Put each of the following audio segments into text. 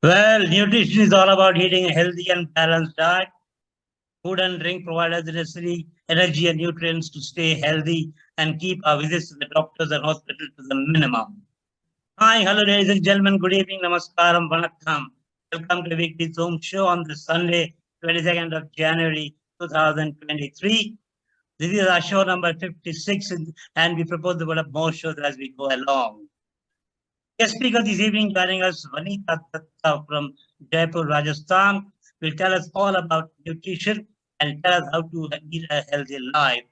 Well, nutrition is all about eating a healthy and balanced diet. Food and drink provide us the necessary energy and nutrients to stay healthy and keep our visits to the doctors and hospitals to the minimum. Hi, hello, ladies and gentlemen. Good evening. Namaskaram, Vanakkam. Welcome to the Weekly Zoom show on this Sunday, 22nd of January, 2023. This is our show number 56, and we propose to put up more shows as we go along. Guest speaker this evening joining us, Vanita Dutta from Jaipur, Rajasthan, will tell us all about nutrition and tell us how to lead a healthy life.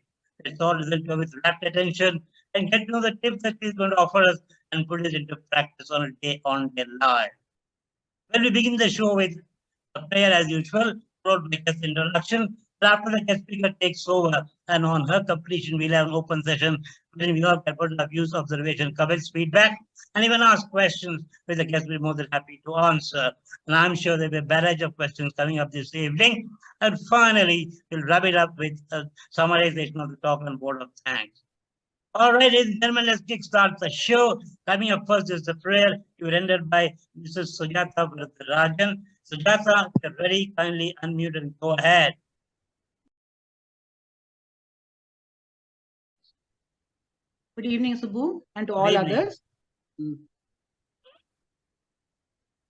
Let's all listen to her with rapt attention and get to know the tips that she's going to offer us and put it into practice on a day-on-day life. Well, we begin the show with a prayer as usual, followed by guest introduction. After the guest speaker takes over, and on her completion, we'll have an open session where we all can put our views, observation, comments, feedback, and even ask questions which the guest will be more than happy to answer. And I'm sure there'll be a barrage of questions coming up this evening. And finally, we'll wrap it up with a summarization of the talk and vote of thanks. All right, ladies and gentlemen, let's kickstart the show. Coming up first is the prayer to be rendered by Mrs. Sujata Rajan. Sujata, very kindly unmute and go ahead. Good evening, Subbu, and to all others.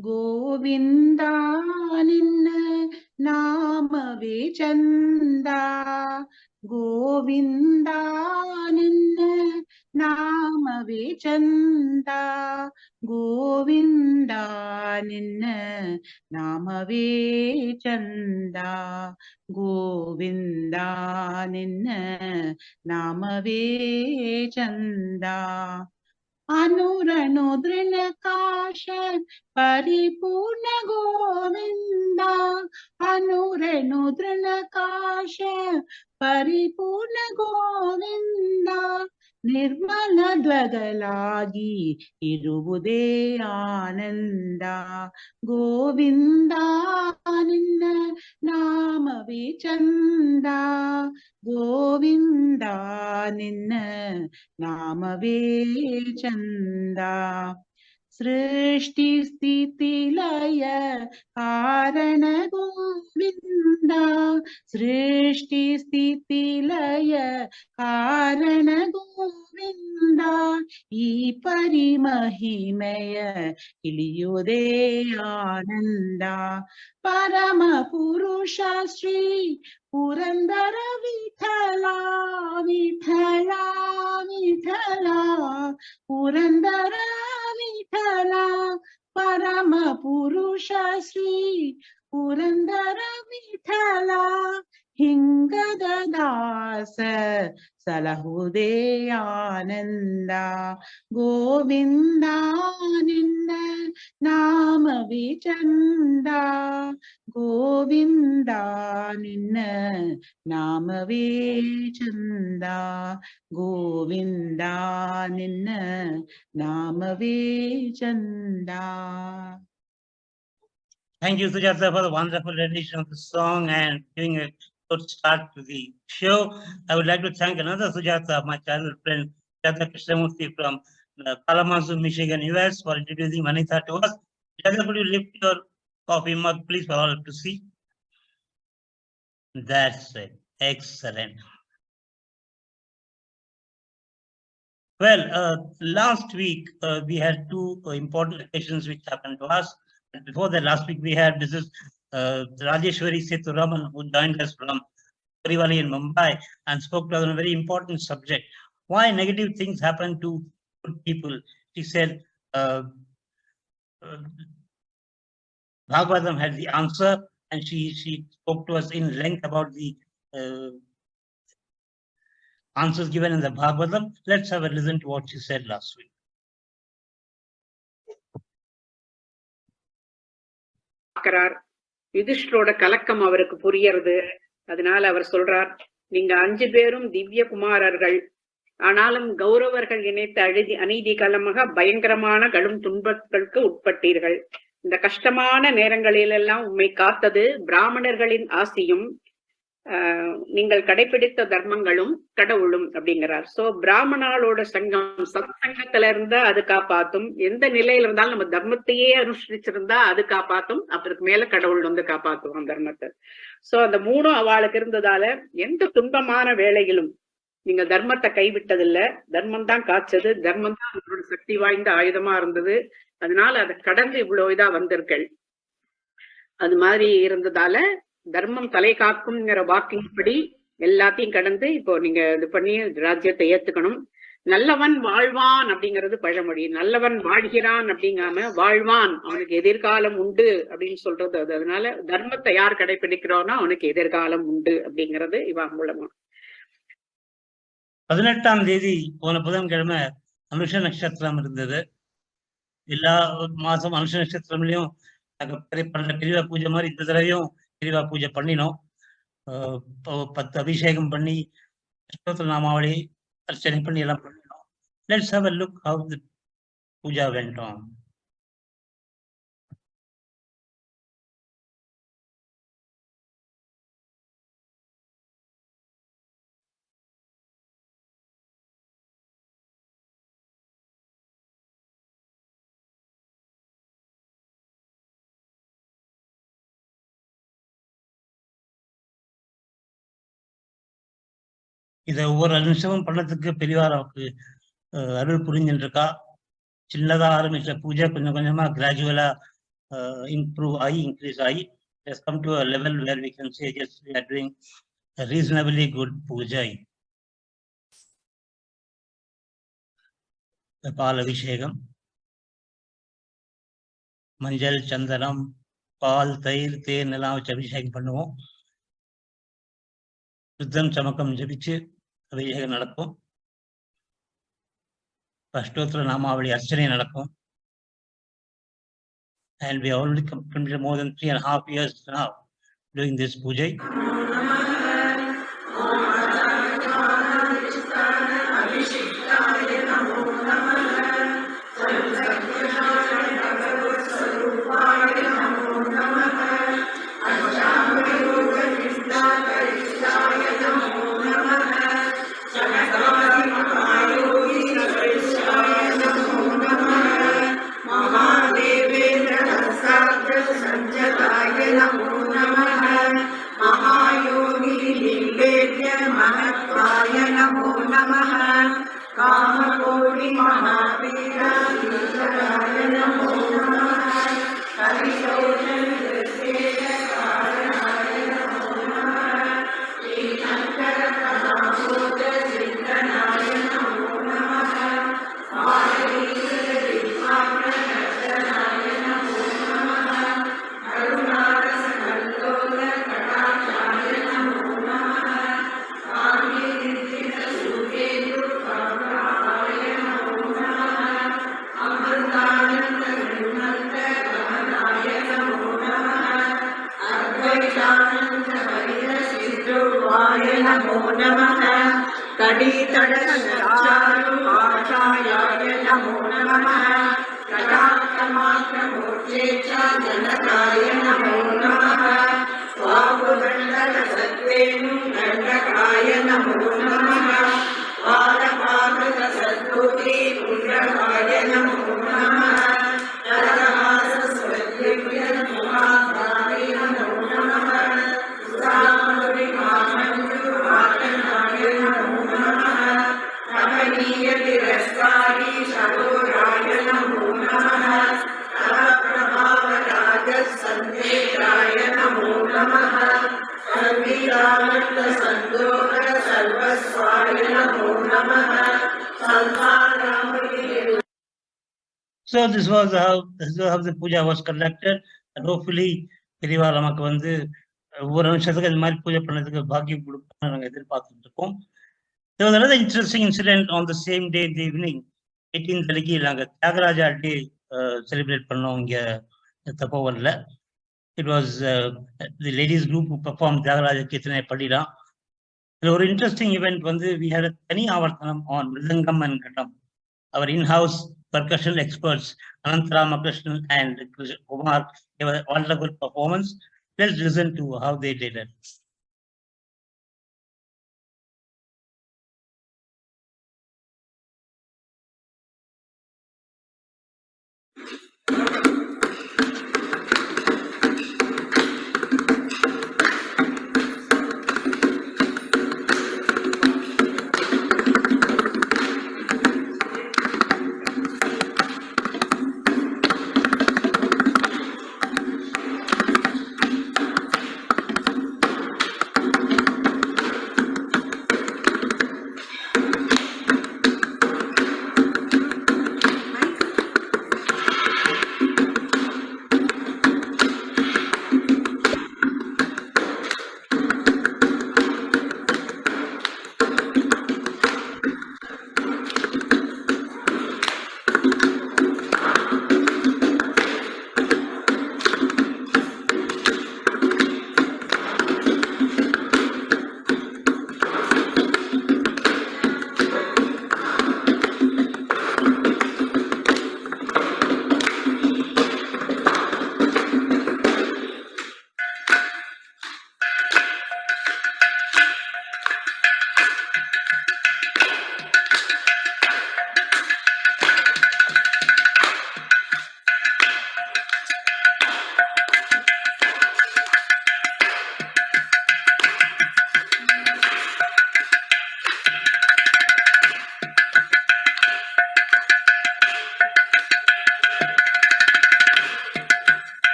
Govinda ninna namave chanda, Govinda ninna namave chanda, Govinda ninna namave chanda, Govinda ninna namave chanda. Anuranu drinakasha paripurna Govinda, Anuranu drinakasha paripurna Govinda, Nirmala dvagalagi iruvude ananda, Govinda ninna namave chanda, Govinda ninna namave chanda. Srishti sthiti laya karana Govinda, Srishti sthiti laya karana Govinda, E parimahimaya iliyude ananda, Parama Purusha Sri Purandara Vithala, Vithala, Vithala, Purandara Vithala, Parama Purusha Sri Purandara Vithala, Hingada Dasa Salahude Ananda, Govinda Ninda Nama Vichanda, Govinda Ninna Nama Vichanda, Govinda Ninna Nama Vichanda. Thank you, Sujata, for the wonderful rendition of the song and giving a good start to the show. I would like to thank another Sujata, my childhood friend, Sujata Krishnamurthy from Kalamazoo, Michigan, US, for introducing Vanita to us. Sujata, could you lift your coffee mug, please, for all to see? That's it. Excellent. Well, last week we had two important occasions which happened to us. And before that, last week we had Mrs. Rajeshwari Seturaman, who joined us from Pariwali in Mumbai and spoke to us on a very important subject. Why negative things happen to good people? She said Bhagavatam had the answer, and she spoke to us in length about the answers given in the Bhagavatam. Let's have a listen to what she said last week. யுதிஷ்டரோட கலக்கம் அவருக்கு புரியறது. அதனால அவர் சொல்றார், நீங்க 5 பேரும் திவ்ய குமாரர்கள், ஆனாலும் கௌரவர்கள் இணைத்த அநீதி காலமாக பயங்கரமான கடும் துன்பங்களுக்கு உட்பட்டீர்கள். இந்த கஷ்டமான நேரங்களிலெல்லாம் உம்மை காத்தது பிராமணர்களின் ஆசியும் நீங்கள் கடைபிடித்த தர்மங்களும் கடவுளும் அப்படிங்கிறார். சோ பிராமணாலோட சங்கம் சத் சங்கத்துல இருந்தா அது காப்பாத்தும், எந்த நிலையில இருந்தாலும் நம்ம தர்மத்தையே அனுஷ்டிச்சிருந்தா அது காப்பாத்தும், அப்புறத்துக்கு மேல கடவுள் வந்து காப்பாத்துவோம் தர்மத்தை. சோ அந்த மூணும் அவளுக்கு இருந்ததால எந்த துன்பமான வேலையிலும் நீங்க தர்மத்தை கைவிட்டதில்ல, தர்மம் தான் காய்ச்சது, தர்மம் தான் அவங்களோட சக்தி வாய்ந்த ஆயுதமா இருந்தது. அதனால அதை கடந்து இவ்வளவு இதா வந்திருக்கள். அது மாதிரி இருந்ததால தர்மம் தலை காக்கும்ங்கிற வாக்கின்படி எல்லாத்தையும் கடந்து இப்போ நீங்க இது பண்ணி ராஜ்யத்தை ஏத்துக்கணும். நல்லவன் வாழ்வான் அப்படிங்கிறது பழமொழி. நல்லவன் வாழ்கிறான் அப்படிங்காம வாழ்வான், அவனுக்கு எதிர்காலம் உண்டு அப்படின்னு சொல்றது அது. அதனால தர்மத்தை யார் கடைபிடிக்கிறோம்னா அவனுக்கு எதிர்காலம் உண்டு அப்படிங்கிறது இவ மூலமா. 18ஆம் தேதி போன புதன்கிழமை அனுஷ நட்சத்திரம் இருந்தது. எல்லா மாசம் அனுஷ நட்சத்திரம்லயும் பண்ற பெரியவா பூஜை மாதிரி இந்த தடவையும் பெரியவா பூஜை பண்ணினோம். 10 அபிஷேகம் பண்ணி அஷ்டோத்திர நாமாவளி அர்ச்சனை பண்ணி எல்லாம் பண்ணினோம். Let's have a look how the puja went on. இதை ஒவ்வொரு நிமிஷமும் பண்ணதுக்கு பெரியவா நமக்கு அருள் புரிஞ்சுருக்கா. சின்னதா ஆரம்பிச்ச பூஜை கொஞ்சம் கொஞ்சமா கிராஜுவலா இம்ப்ரூவ் ஆகி இன்க்ரீஸ் ஆகி has come to a level where we can say yes, we are doing a reasonably good puja. பால் அபிஷேகம், மஞ்சள் சந்தனம் பால் தயிர் தேன் எல்லாம் வச்சு அபிஷேகம் பண்ணுவோம். ருத்ரம் சமக்கம் ஜபிச்சு அபிஷேகம் நடக்கும். அஷ்டோத்திர நாமாவளி அர்ச்சனை நடக்கும். And we have already completed more than 3.5 years now doing this puja. So this was how the puja was conducted, and hopefully பெரியவா நமக்கு வந்து ஒவ்வொரு நிமிஷத்துக்கு இந்த மாதிரி பூஜை பண்ணதுக்கு பாக்கியம் கொடுப்பாங்க நாங்கள் எதிர்பார்த்துட்டு இருக்கோம். There was another interesting incident on the same day in the evening. 18th அன்னைக்கு நாங்கள் தியாகராஜா டே செலிப்ரேட் பண்ணோம் இங்க தப்போவன்ல. It was the ladies group who performed Thyagaraja கீர்த்தனை பண்ணிடலாம். இதுல ஒரு இன்ட்ரெஸ்டிங் ஈவெண்ட் வந்து we had a தனி ஆவர்த்தனம் on மிருதங்கம் and கட்டம். Our in-house percussion experts Anant Ramakrishnan and Kumar gave a wonderful performance. Let's listen to how they did it.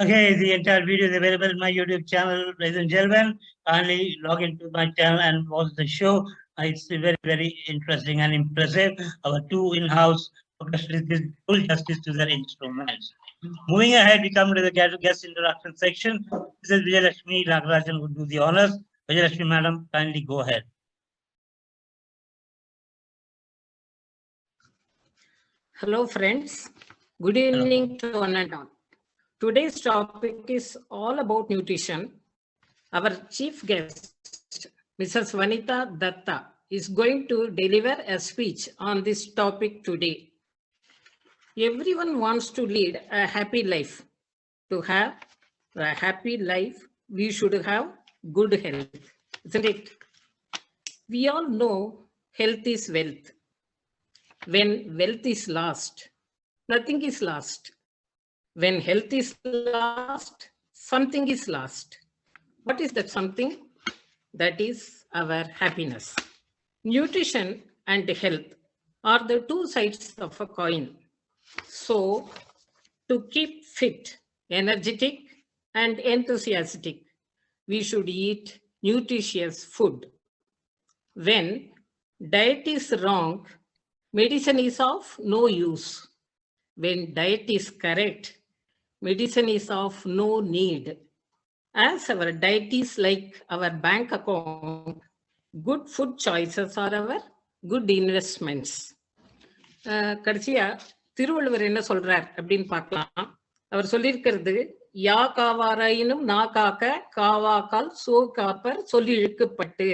Okay, the entire video is available on my YouTube channel, ladies and gentlemen. Kindly log into my channel and watch the show. It's very, very interesting and impressive. Our two in-house professionals did full justice to their instruments. Moving ahead, we come to the guest introduction section. This is Vijayalakshmi Nagarajan would do the honors. Vijayalakshmi, madam, kindly go ahead. Hello, friends. Good evening to one and all. Today's topic is all about nutrition. Our chief guest, Mrs. Vanita Dutta, is going to deliver a speech on this topic today. Everyone wants to lead a happy life. To have a happy life, we should have good health, isn't it? We all know health is wealth. When wealth is lost, nothing is lost. When health is lost, something is lost. What is that something? That is our happiness. Nutrition and health are the two sides of a coin. So, to keep fit, energetic, and enthusiastic, we should eat nutritious food. When diet is wrong, medicine is of no use. When diet is correct, medicine is of no need. As our diet is like our bank account, good food choices are our good investments. கடைசியா திருவள்ளுவர் என்ன சொல்றார் அப்படின்னு பார்க்கலாம். அவர் சொல்லியிருக்கிறது, யா காவாராயினும் நா காக்க காவாக்கால் so copper சொல்லி இழுக்கப்பட்டு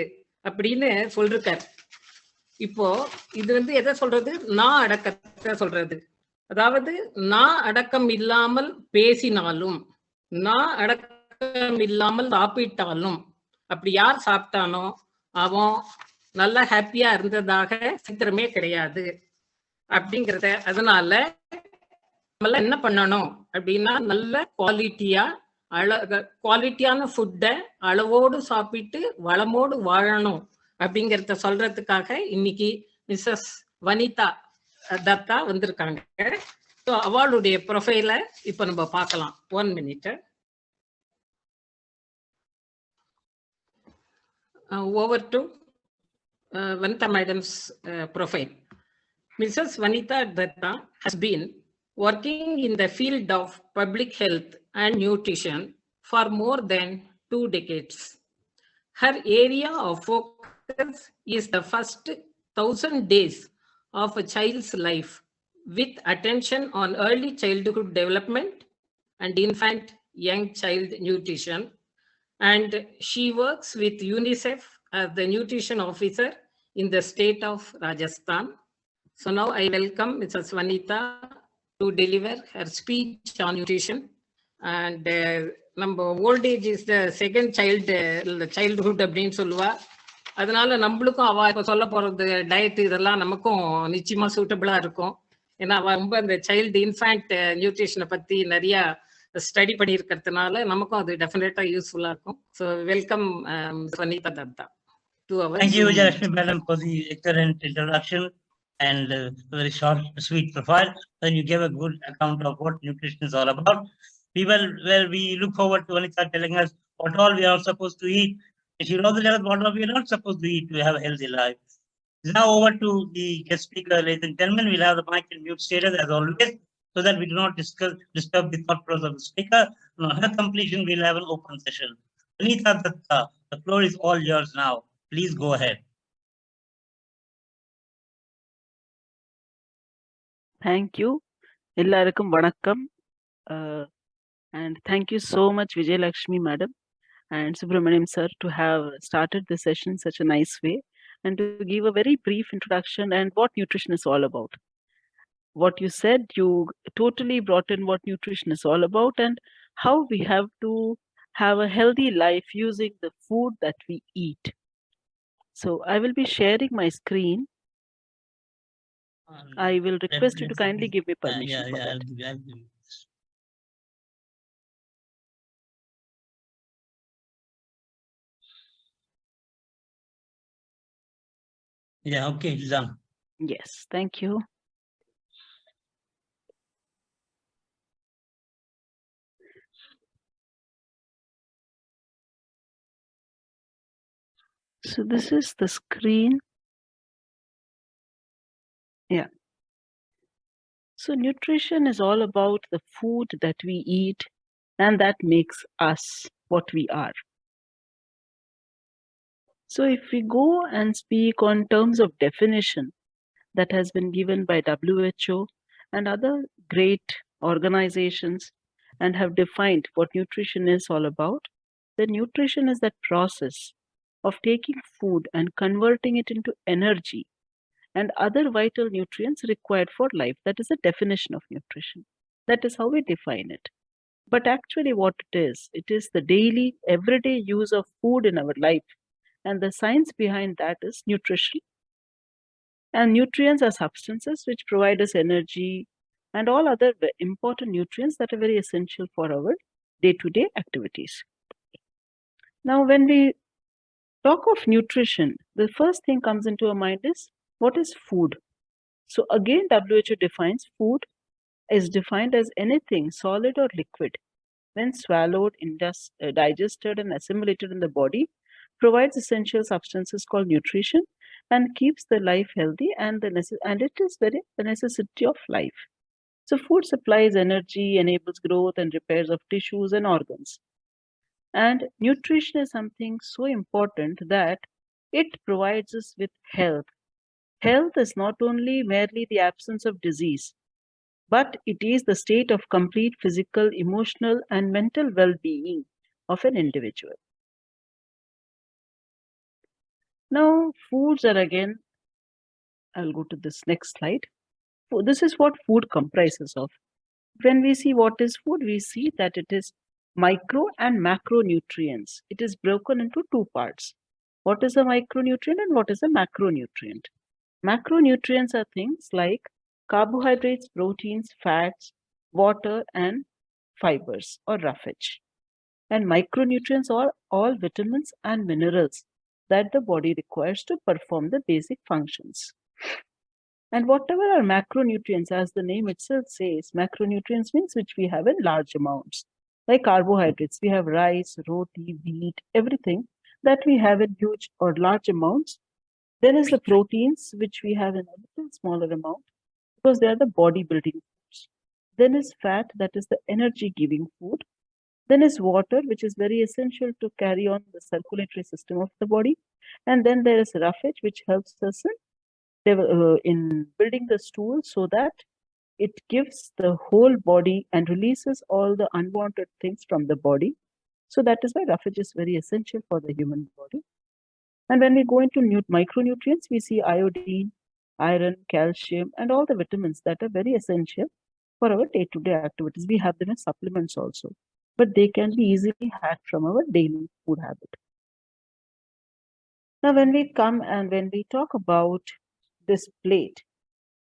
அப்படின்னு சொல்லிருக்கார். இப்போ இது எதை சொல்றது? நான் அடக்கத்தை சொல்றது. அதாவது நான் அடக்கம் இல்லாமல் பேசினாலும், நான் அடக்கம் இல்லாமல் சாப்பிட்டாலும், அப்படி யார் சாப்பிட்டானோ அவன் நல்லா ஹாப்பியா இருந்ததாக சித்திரமே கிடையாது அப்படிங்கிறத. அதனால நம்ம என்ன பண்ணணும் அப்படின்னா, நல்ல குவாலிட்டியான ஃபுட்டை அளவோடு சாப்பிட்டு வளமோடு வாழணும் அப்படிங்கிறத சொல்றதுக்காக இன்னைக்கு மிஸ்ஸஸ் வனிதா தத்தா வந்திருக்காங்க. ஸோ அவளுடைய ப்ரொஃபைல இப்போ நம்ம பார்க்கலாம். 1 minute. Over to Vanita madam's profile. Mrs. Vanita Dutta has been working in the field of public health and nutrition for more than 2 decades. Her area of focus is the first 1000 days of a child's life, with attention on early childhood development and infant young child nutrition. And she works with UNICEF as the nutrition officer in the state of Rajasthan. So now I welcome Mrs. Vanita to deliver her speech on nutrition. And நம்ம old age is the second childhood அப்படின்னு சொல்லுவா. அதனால நம்மளுக்கும் அவ இப்ப சொல்ல போறது diet இதெல்லாம் நமக்கும் நிச்சயமா சூட்டபிளா இருக்கும். ஏன்னா அவ ரொம்ப அந்த சைல்டு இன்ஃபேண்ட் நியூட்ரிஷனை பத்தி நிறைய ஸ்டடி பண்ணியிருக்கிறதுனால நமக்கும் அது டெஃபினட்டா யூஸ்ஃபுல்லா இருக்கும். So welcome Vanitha Datta to our. Thank you, Vijayalakshmi madam, for the excellent introduction and very short, sweet profile. Then you gave a good account of what nutrition is all about. We look forward to Vanita telling us what all we are supposed to eat. She will also tell us what all we are not supposed to eat to have a healthy life. Now over to the guest speaker, ladies and gentlemen. We'll have the mic in mute status as always, so that we do not disturb the thought process of the speaker. On her completion, we'll have an open session. Vanita Dutta, the floor is all yours now. Please go ahead. Thank you. Ellarukkum vanakkam. And thank you so much, Vijayalakshmi madam and Subramaniam sir, to have started the session in such a nice way and to give a very brief introduction and what nutrition is all about. What you said, you totally brought in what nutrition is all about and how we have to have a healthy life using the food that we eat. So I will be sharing my screen. I will request you to kindly give me permission for that. I'll give you. Yeah, okay, it's done. Yes, thank you. So this is the screen. Yeah. So nutrition is all about the food that we eat and that makes us what we are. So if we go and speak on terms of definition that has been given by WHO and other great organizations and have defined what nutrition is all about, then nutrition is that process of taking food and converting it into energy and other vital nutrients required for life. That is the definition of nutrition. That is how we define it. But actually what it is the daily, everyday use of food in our life. And the science behind that is nutrition. And nutrients are substances which provide us energy and all other important nutrients that are very essential for our day-to-day activities. Now, when we talk of nutrition, the first thing comes into our mind is what is food? So again, WHO defines food is defined as anything solid or liquid when swallowed, digested and assimilated in the body, provides essential substances called nutrition and keeps the life healthy and it is very the necessity of life. So food supplies energy, enables growth and repairs of tissues and organs. And nutrition is something so important that it provides us with health. Health is not only merely the absence of disease, but it is the state of complete physical, emotional, and mental well-being of an individual. Now, foods are again, I'll go to this next slide. So this is what food comprises of. When we see what is food, we see that it is micro and macronutrients. It is broken into two parts. What is a micronutrient and what is a macronutrient? Macronutrients are things like carbohydrates, proteins, fats, water, and fibers or roughage. And micronutrients are all vitamins and minerals that the body requires to perform the basic functions. And whatever are macronutrients, as the name itself says, macronutrients means which we have in large amounts. Like carbohydrates, we have rice, roti, wheat, everything that we have in huge or large amounts. Then is the proteins, which we have in a little smaller amount because they are the body building foods. Then is fat, that is the energy giving food. Then is water, which is very essential to carry on the circulatory system of the body. And then there is roughage, which helps us in building the stool so that it gives the whole body and releases all the unwanted things from the body. So that is why roughage is very essential for the human body. And when we go into micronutrients, we see iodine, iron, calcium, and all the vitamins that are very essential for our day-to-day activities. We have them as supplements also, but they can be easily had from our daily food habit. Now, when we come and when we talk about this plate,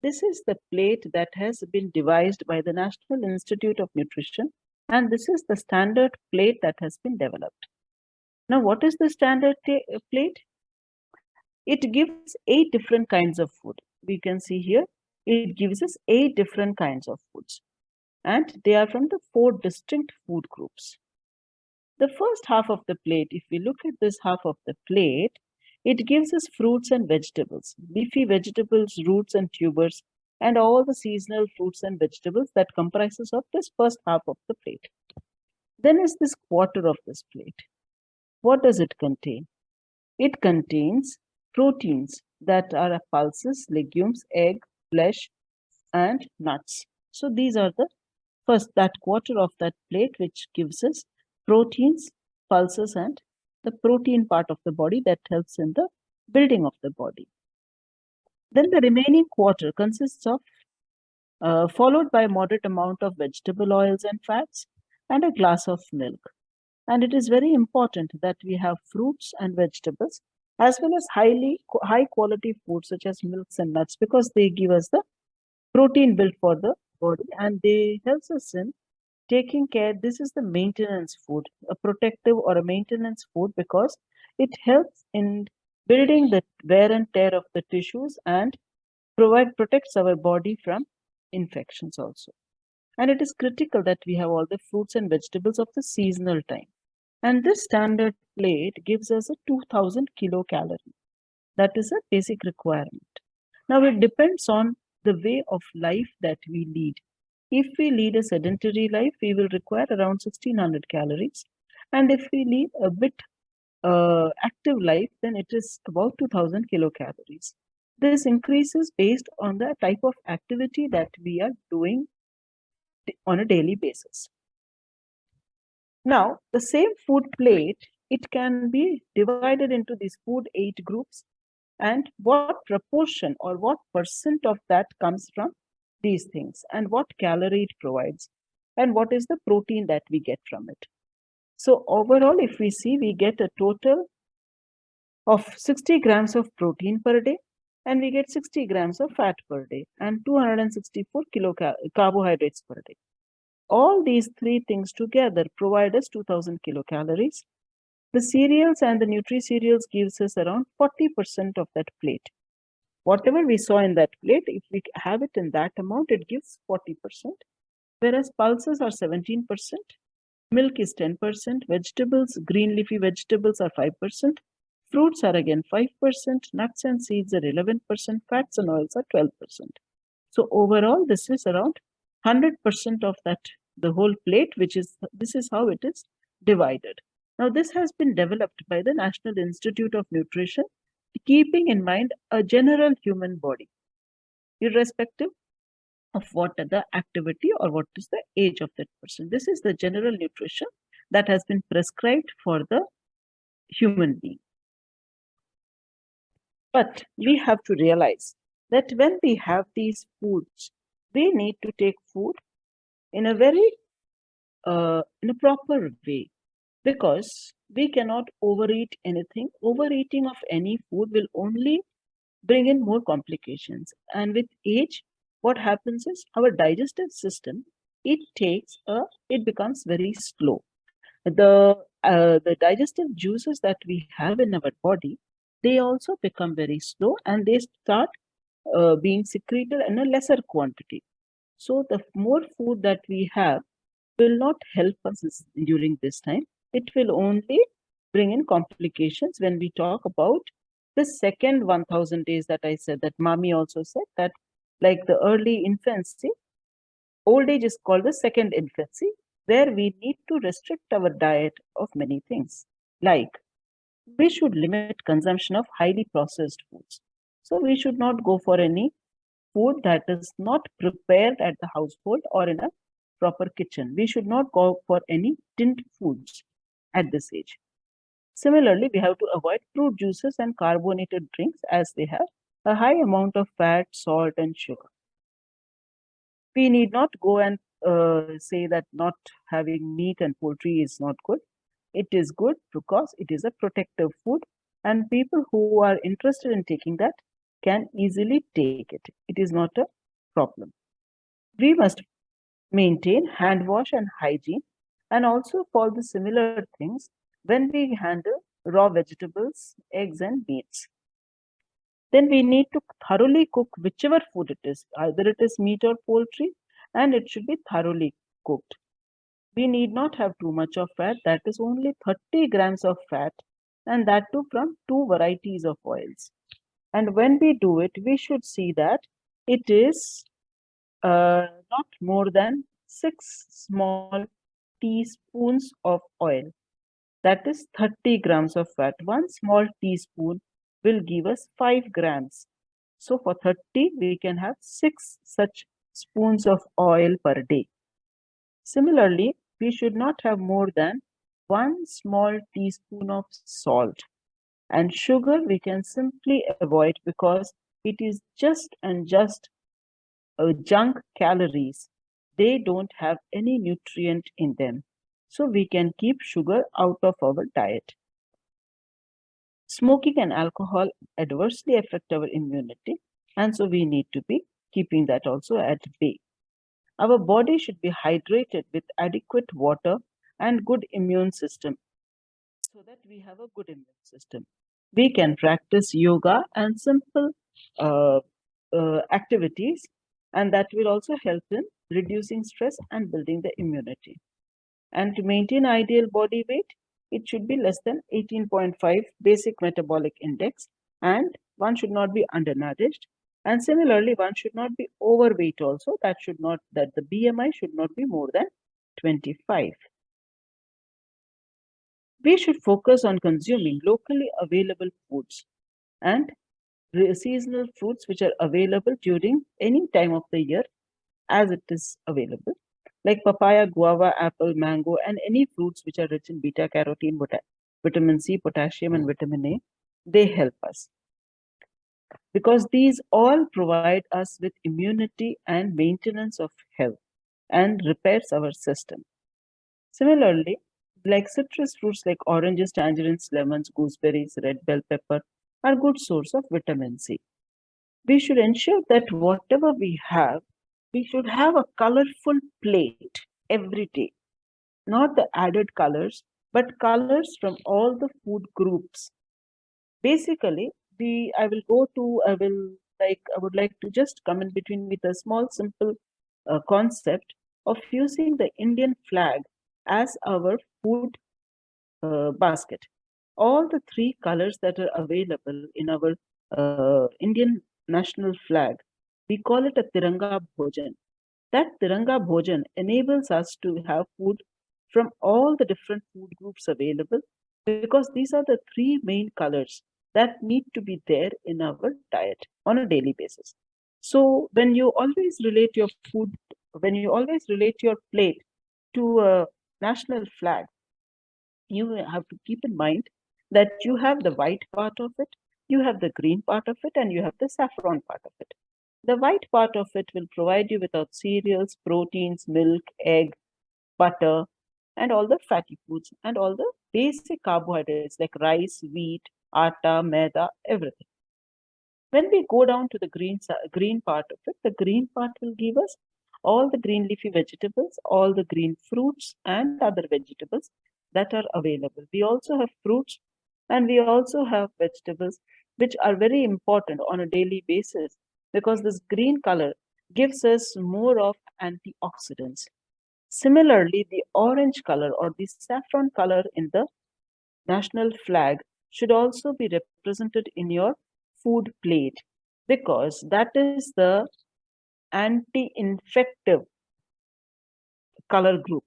this is the plate that has been devised by the National Institute of Nutrition, and this is the standard plate that has been developed. Now, what is the standard plate? It gives 8 different kinds of food. We can see here, it gives us 8 different kinds of foods, and they are from the 4 distinct food groups. The first half of the plate, if we look at this half of the plate, it gives us fruits and vegetables, leafy vegetables, roots and tubers, and all the seasonal fruits and vegetables that comprises of this first half of the plate. Then is this quarter of this plate. What does it contain? It contains proteins that are pulses, legumes, egg, flesh, and nuts. So these are the first, that quarter of that plate, which gives us proteins, pulses, and the protein part of the body that helps in the building of the body. Then the remaining quarter consists of followed by a moderate amount of vegetable oils and fats and a glass of milk. And it is very important that we have fruits and vegetables as well as high quality foods such as milks and nuts, because they give us the protein built for the body and they helps us in taking care. This is the maintenance food, a protective or a maintenance food, because it helps in building the wear and tear of the tissues and protects our body from infections also. And it is critical that we have all the fruits and vegetables of the seasonal time. And this standard plate gives us a 2000 kilocalorie. That is a basic requirement. Now it depends on the way of life that we lead. If we lead a sedentary life, we will require around 1600 calories. And if we lead a bit active life, then it is about 2000 kilocalories. This increases based on the type of activity that we are doing on a daily basis. Now, the same food plate, it can be divided into these food 8 groups, and what proportion or what percent of that comes from these things, and what calorie it provides, and what is the protein that we get from it. So overall, if we see, we get a total of 60 grams of protein per day, and we get 60 grams of fat per day, and 264 carbohydrates per day. All these three things together provide us 2000 kilocalories. The cereals and the nutri-cereals gives us around 40% of that plate. Whatever we saw in that plate, if we have it in that amount, it gives 40%, whereas pulses are 17%, milk is 10%, vegetables, green leafy vegetables are 5%, fruits are again 5%, nuts and seeds are 11%, fats and oils are 12%. So overall, this is around 100% of that, the whole plate, this is how it is divided. Now, this has been developed by the National Institute of Nutrition, keeping in mind a general human body, irrespective of what the activity or what is the age of that person. This is the general nutrition that has been prescribed for the human being. But we have to realize that when we have these foods, we need to take food in a very in a proper way, because we cannot overeat anything. Overeating of any food will only bring in more complications. And with age, what happens is our digestive system, it becomes very slow. The digestive juices that we have in our body, they also become very slow, and they start being secreted in a lesser quantity. So the more food that we have will not help us during this time. It will only bring in complications when we talk about the second 1000 days that I said, that Mami also said, that like the early infancy, old age is called the second infancy, where we need to restrict our diet of many things. Like, we should limit consumption of highly processed foods. So we should not go for any food that is not prepared at the household or in a proper kitchen. We should not go for any tinned foods at this age. Similarly, we have to avoid fruit juices and carbonated drinks, as they have a high amount of fat, salt, and sugar. We need not go and say that not having meat and poultry is not good. It is good because it is a protective food, and people who are interested in taking that can easily take it. It is not a problem. We must maintain hand wash and hygiene, and also follow the similar things when we handle raw vegetables, eggs, and meats. Then we need to thoroughly cook whichever food it is, either it is meat or poultry, and it should be thoroughly cooked. We need not have too much of fat. That is only 30 grams of fat, and that too from 2 varieties of oils. And when we do it, we should see that it is not more than 6 small teaspoons of oil. That is 30 grams of fat. 1 small teaspoon will give us 5 grams. So for 30, we can have 6 such spoons of oil per day. Similarly, we should not have more than 1 small teaspoon of salt. And sugar we can simply avoid, because it is just junk calories. They don't have any nutrient in them. So we can keep sugar out of our diet. Smoking and alcohol adversely affect our immunity, and so we need to be keeping that also at bay. Our body should be hydrated with adequate water and good immune system, so that we have a good immune system. We can practice yoga and simple activities, and that will also help in reducing stress and building the immunity. And to maintain ideal body weight, it should be less than 18.5 basic metabolic index, and one should not be undernourished. And similarly, one should not be overweight also. That the BMI should not be more than 25. We should focus on consuming locally available foods and seasonal fruits which are available during any time of the year as it is available, like papaya, guava, apple, mango, and any fruits which are rich in beta carotene, vitamin C, potassium, and vitamin A. They help us because these all provide us with immunity and maintenance of health and repairs our system. Similarly, like citrus fruits like oranges, tangerines, lemons, gooseberries, red bell pepper are good source of vitamin C. We should ensure that whatever we should have a colorful plate every day. Not the added colors, but colors from all the food groups. Basically, I would like to just come in between with a small, simple concept of using the Indian flag as our food basket. All the three colors that are available in our Indian national flag, we call it a Tiranga Bhojan. That Tiranga Bhojan enables us to have food from all the different food groups available, because these are the three main colors that need to be there in our diet on a daily basis. So when you always relate your plate to a national flag, you have to keep in mind that you have the white part of it, you have the green part of it, and you have the saffron part of it. The white part of it will provide you with cereals, proteins, milk, egg, butter, and all the fatty foods, and all the basic carbohydrates like rice, wheat, atta, maida, everything. When we go down to the green part of it, the green part will give us all the green leafy vegetables, all the green fruits, and other vegetables that are available. We also have fruits and we also have vegetables, which are very important on a daily basis, because this green color gives us more of antioxidants. Similarly, the orange color or the saffron color in the national flag should also be represented in your food plate, because that is the anti-infective color group.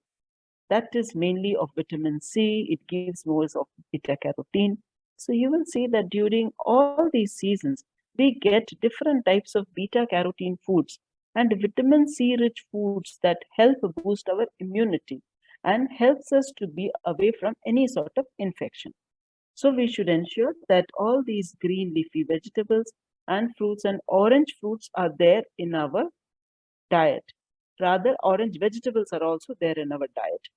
That is mainly of vitamin C. It gives more of beta carotene. So you will see that during all these seasons, we get different types of beta carotene foods and vitamin C rich foods that help boost our immunity and helps us to be away from any sort of infection. So we should ensure that all these green leafy vegetables and fruits and orange fruits are there in our diet. Rather, orange vegetables are also there in our diet.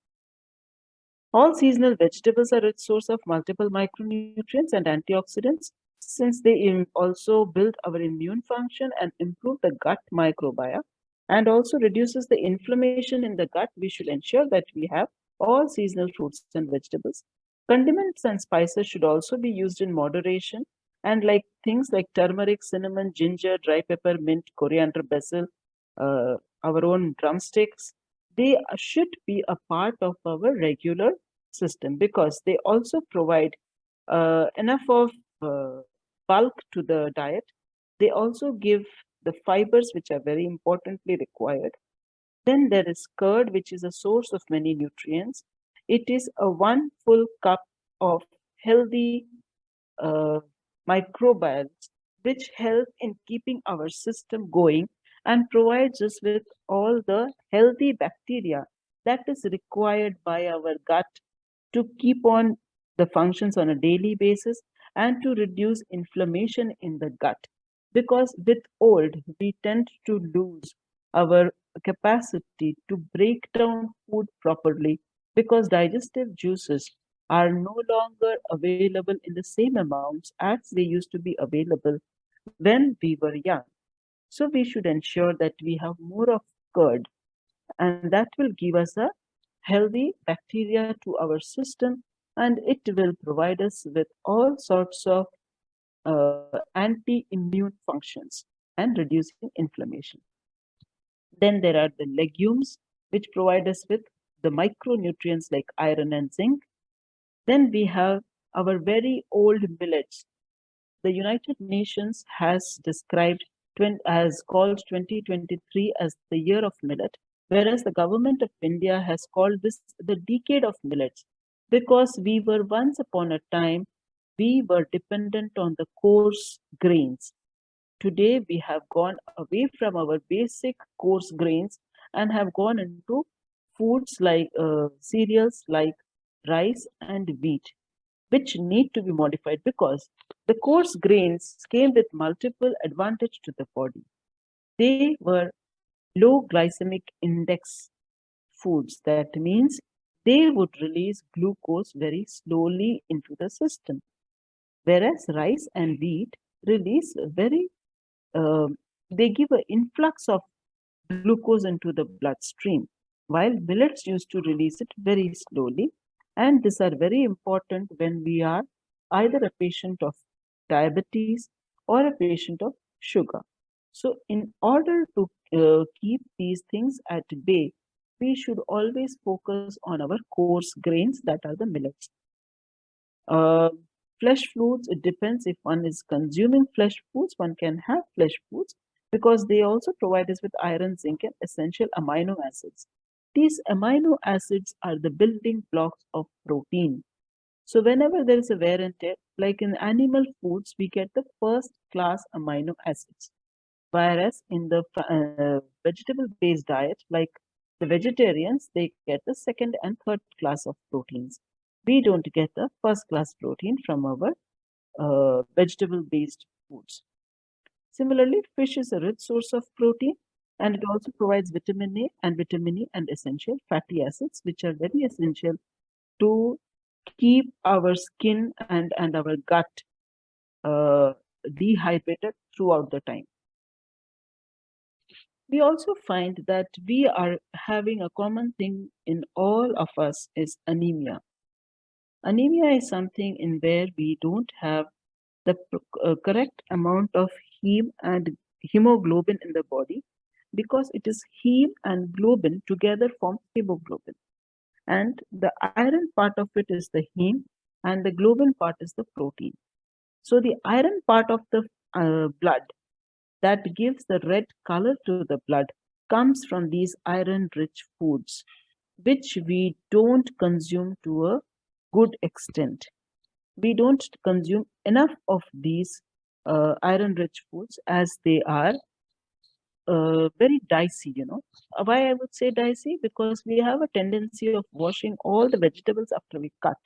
All seasonal vegetables are a rich source of multiple micronutrients and antioxidants, since they also build our immune function and improve the gut microbiome, and also reduces the inflammation in the gut. We should ensure that we have all seasonal fruits and vegetables. Condiments and spices should also be used in moderation, and like things like turmeric, cinnamon, ginger, dry pepper, mint, coriander, basil, our own drumsticks, they should be a part of our regular system, because they also provide enough of bulk to the diet. They also give the fibers which are very importantly required. Then there is curd, which is a source of many nutrients. It is a 1 full cup of healthy microbiomes, which help in keeping our system going and provides us with all the healthy bacteria that is required by our gut to keep on the functions on a daily basis and to reduce inflammation in the gut. Because with old, we tend to lose our capacity to break down food properly, because digestive juices are no longer available in the same amounts as they used to be available when we were young. So we should ensure that we have more of curd, and that will give us a healthy bacteria to our system, and it will provide us with all sorts of anti-immune functions and reducing inflammation. Then there are the legumes, which provide us with the micronutrients like iron and zinc. Then we have our very old millets. The United Nations has described has called 2023 as the year of millet, whereas the government of India has called this the decade of millets, because we were once upon a time, we were dependent on the coarse grains. Today, we have gone away from our basic coarse grains and have gone into foods like cereals like rice and wheat, which need to be modified because the coarse grains came with multiple advantage to the body. They were low glycemic index foods. That means they would release glucose very slowly into the system, whereas rice and wheat release very they give an influx of glucose into the bloodstream, while millets used to release it very slowly. And these are very important when we are either a patient of diabetes or a patient of sugar. So, in order to keep these things at bay, we should always focus on our coarse grains, that are the millets. Flesh foods, it depends if one is consuming flesh foods, one can have flesh foods because they also provide us with iron, zinc, and essential amino acids. These amino acids are the building blocks of protein. So whenever there is a wear and tear, like in animal foods, we get the first class amino acids. Whereas in the vegetable-based diet, like the vegetarians, they get the second and third class of proteins. We don't get the first class protein from our vegetable-based foods. Similarly, fish is a rich source of protein, and it also provides vitamin A and vitamin E and essential fatty acids, which are very essential to keep our skin and our gut dehydrated throughout the time. We also find that we are having a common thing in all of us is anemia. Anemia is something in where we don't have the correct amount of heme and hemoglobin in the body, because it is heme and globin together form hemoglobin. And the iron part of it is the heme and the globin part is the protein. So the iron part of the blood that gives the red color to the blood comes from these iron-rich foods, which we don't consume to a good extent. We don't consume enough of these iron-rich foods, as they are very dicey, Why I would say dicey? Because we have a tendency of washing all the vegetables after we cut,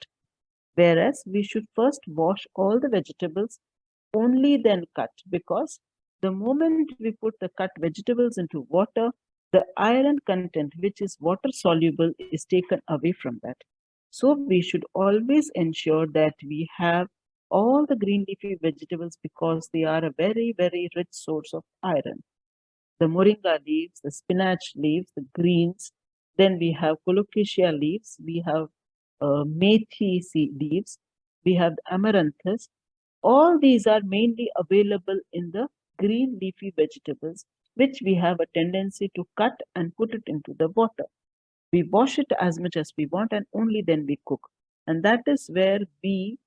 whereas we should first wash all the vegetables, only then cut, because the moment we put the cut vegetables into water, the iron content, which is water soluble, is taken away from that. So we should always ensure that we have all the green leafy vegetables, because they are a very, very rich source of iron. The moringa leaves, the spinach leaves, the greens, then we have colocasia leaves, we have methi leaves, we have amaranthus. All these are mainly available in the green leafy vegetables, which we have a tendency to cut and put it into the water. We wash it as much as we want and only then we cook. And that is where we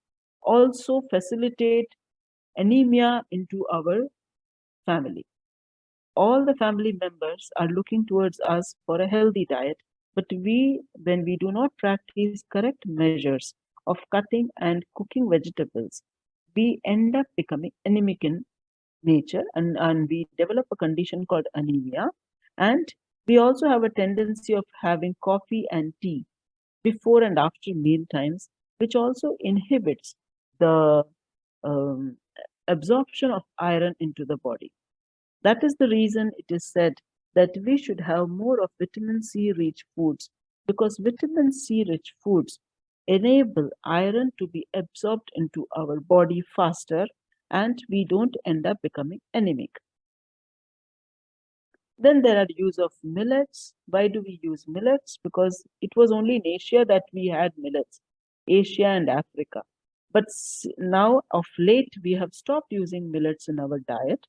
also facilitate anemia into our family. All the family members are looking towards us for a healthy diet, but when we do not practice correct measures of cutting and cooking vegetables, we end up becoming anemic in nature, and we develop a condition called anemia. And we also have a tendency of having coffee and tea before and after meal times, which also inhibits the absorption of iron into the body. That is the reason it is said that we should have more of vitamin C rich foods, because vitamin C rich foods enable iron to be absorbed into our body faster, and we don't end up becoming anemic. Then there are use of millets. Why do we use millets? Because it was only in Asia that we had millets, Asia and Africa. But now of late, we have stopped using millets in our diet.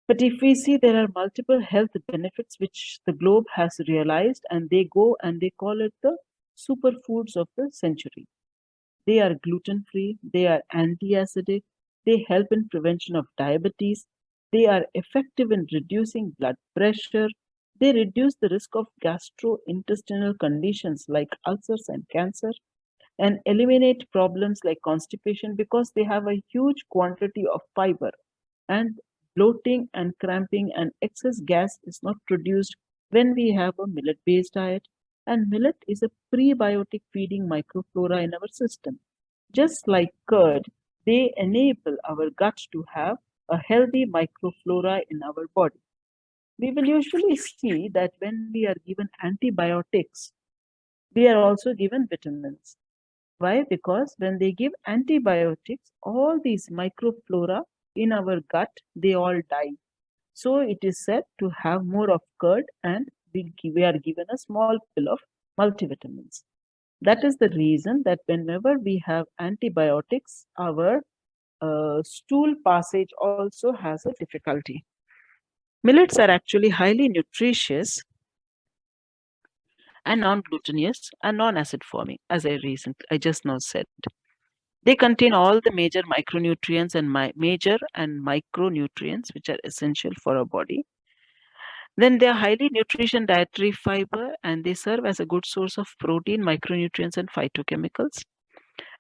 But if we see, there are multiple health benefits which the globe has realized, and they go and they call it the superfoods of the century. They are gluten-free, they are anti-acidic, they help in prevention of diabetes, they are effective in reducing blood pressure, they reduce the risk of gastrointestinal conditions like ulcers and cancer, and eliminate problems like constipation because they have a huge quantity of fiber, and bloating and cramping and excess gas is not produced when we have a millet-based diet. And millet is a prebiotic feeding microflora in our system. Just like curd, they enable our gut to have a healthy microflora in our body. We will usually see that when we are given antibiotics, we are also given vitamins. Why? Because when they give antibiotics, all these microflora in our gut, they all die. So it is said to have more of curd, and we are given a small pill of multivitamins. That is the reason that whenever we have antibiotics, our stool passage also has a difficulty. Millets are actually highly nutritious and non-glutinous and non-acid forming, as I just now said. They contain all the major micronutrients and major and micronutrients which are essential for our body. Then they are highly nutritious dietary fiber, and they serve as a good source of protein, micronutrients, and phytochemicals.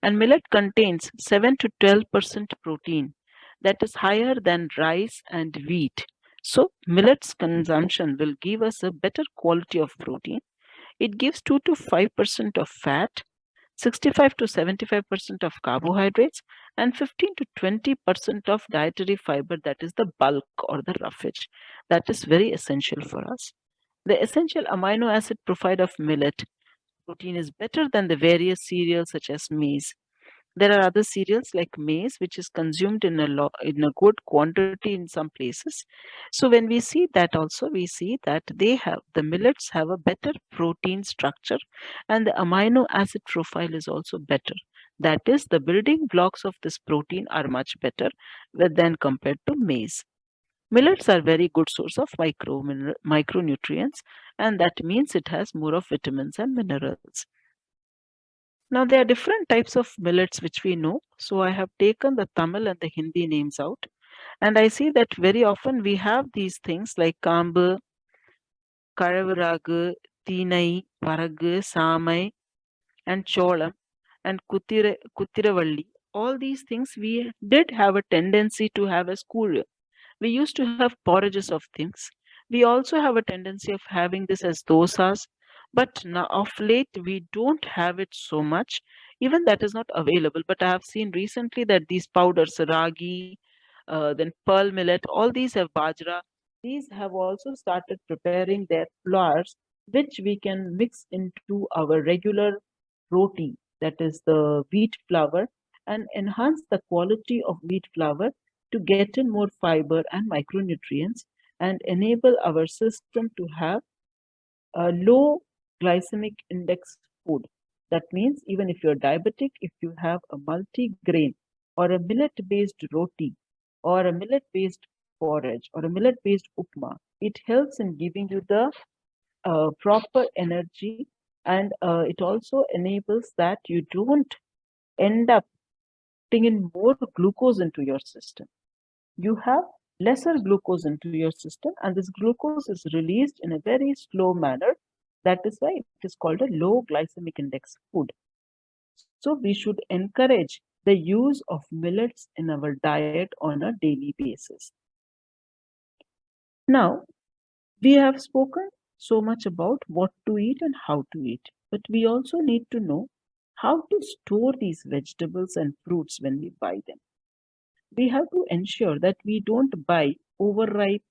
And millet contains 7 to 12% protein, that is higher than rice and wheat. So millet's consumption will give us a better quality of protein. It gives 2 to 5% of fat, 65 to 75% of carbohydrates, and 15 to 20% of dietary fiber, that is the bulk or the roughage. That is very essential for us. The essential amino acid profile of millet protein is better than the various cereals such as maize. There are other cereals like maize, which is consumed in a good quantity in some places. So when we see that also, we see that the millets have a better protein structure, and the amino acid profile is also better. That is, the building blocks of this protein are much better than compared to maize. Millets are very good source of micronutrients, and that means it has more of vitamins and minerals. Now, there are different types of millets which we know. So I have taken the Tamil and the Hindi names out. And I see that very often we have these things like Kambu, Karavaragu, Teenai, Varagu, Samai, and Cholam, and Kutiravalli. All these things we did have a tendency to have as school. We used to have porridges of things. We also have a tendency of having this as dosas, but now of late we don't have it so much. Even that is not available. But I have seen recently that these powders, ragi, then pearl millet, all these have bajra. These have also started preparing their flours, which we can mix into our regular roti, that is the wheat flour, and enhance the quality of wheat flour to get in more fiber and micronutrients, and enable our system to have a low glycemic index food. That means even if you're diabetic, if you have a multi-grain or a millet-based roti or a millet-based porridge or a millet-based upma, it helps in giving you the proper energy, and it also enables that you don't end up putting in more glucose into your system. You have lesser glucose into your system, and this glucose is released in a very slow manner. That is why it is called a low glycemic index food. So we should encourage the use of millets in our diet on a daily basis. Now, we have spoken so much about what to eat and how to eat, but we also need to know how to store these vegetables and fruits when we buy them. We have to ensure that we don't buy overripe,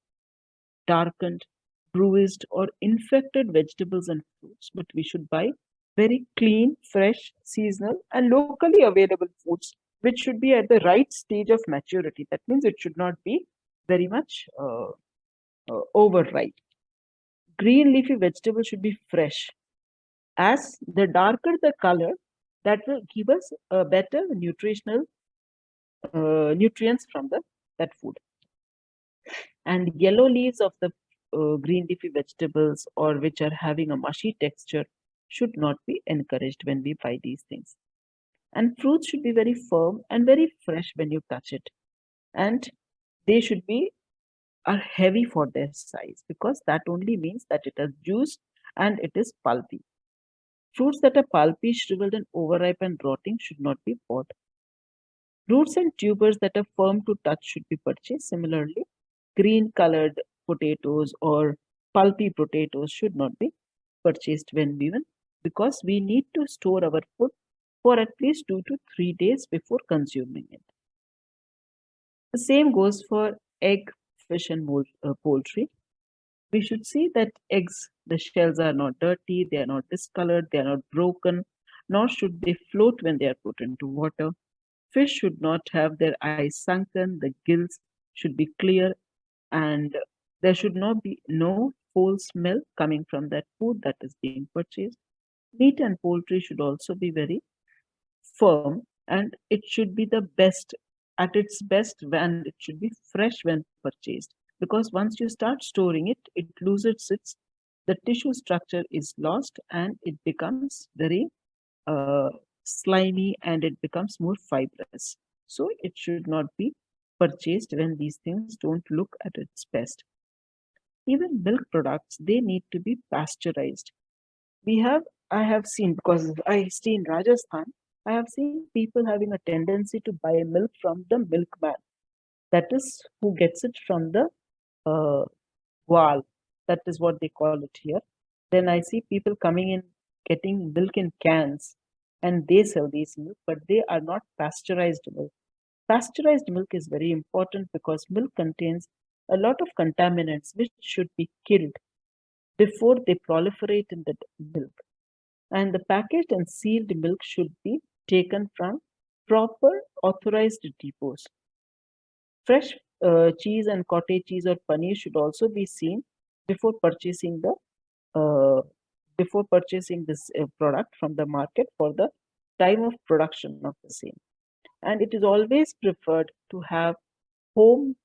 darkened, bruised, or infected vegetables and fruits, but we should buy very clean, fresh, seasonal, and locally available foods, which should be at the right stage of maturity. That means it should not be very much overripe. Green leafy vegetables should be fresh. As the darker the color, that will give us a better nutritional nutrients from that food. And yellow leaves of the green leafy vegetables, or which are having a mushy texture, should not be encouraged when we buy these things. And fruits should be very firm and very fresh when you touch it. And they should be are heavy for their size, because that only means that it has juice and it is pulpy. Fruits that are pulpy, shriveled, and overripe and rotting should not be bought. Roots and tubers that are firm to touch should be purchased. Similarly, green colored potatoes or pulpy potatoes should not be purchased when given, because we need to store our food for at least 2 to 3 days before consuming it. The same goes for egg, fish, and poultry. We should see that eggs, the shells are not dirty, they are not discolored, they are not broken, nor should they float when they are put into water. Fish should not have their eyes sunken, the gills should be clear, and there should not be no foul smell coming from that food that is being purchased. Meat and poultry should also be very firm, and it should be the best at its best, and it should be fresh when purchased, because once you start storing it, it loses its the tissue structure is lost and it becomes very uh, slimy and it becomes more fibrous. So it should not be purchased when these things don't look at its best. Even milk products, they need to be pasteurized. I have seen, because I stay in Rajasthan, I have seen people having a tendency to buy milk from the milkman. That is who gets it from the uh, wall. That is what they call it here. Then I see people coming in getting milk in cans, and they sell these milk, but they are not pasteurized milk. Pasteurized milk is very important because milk contains a lot of contaminants which should be killed before they proliferate in the milk. And the packaged and sealed milk should be taken from proper authorized depots. Fresh cheese and cottage cheese or paneer should also be seen before purchasing the this product from the market for the time of production of the same. And it is always preferred to have home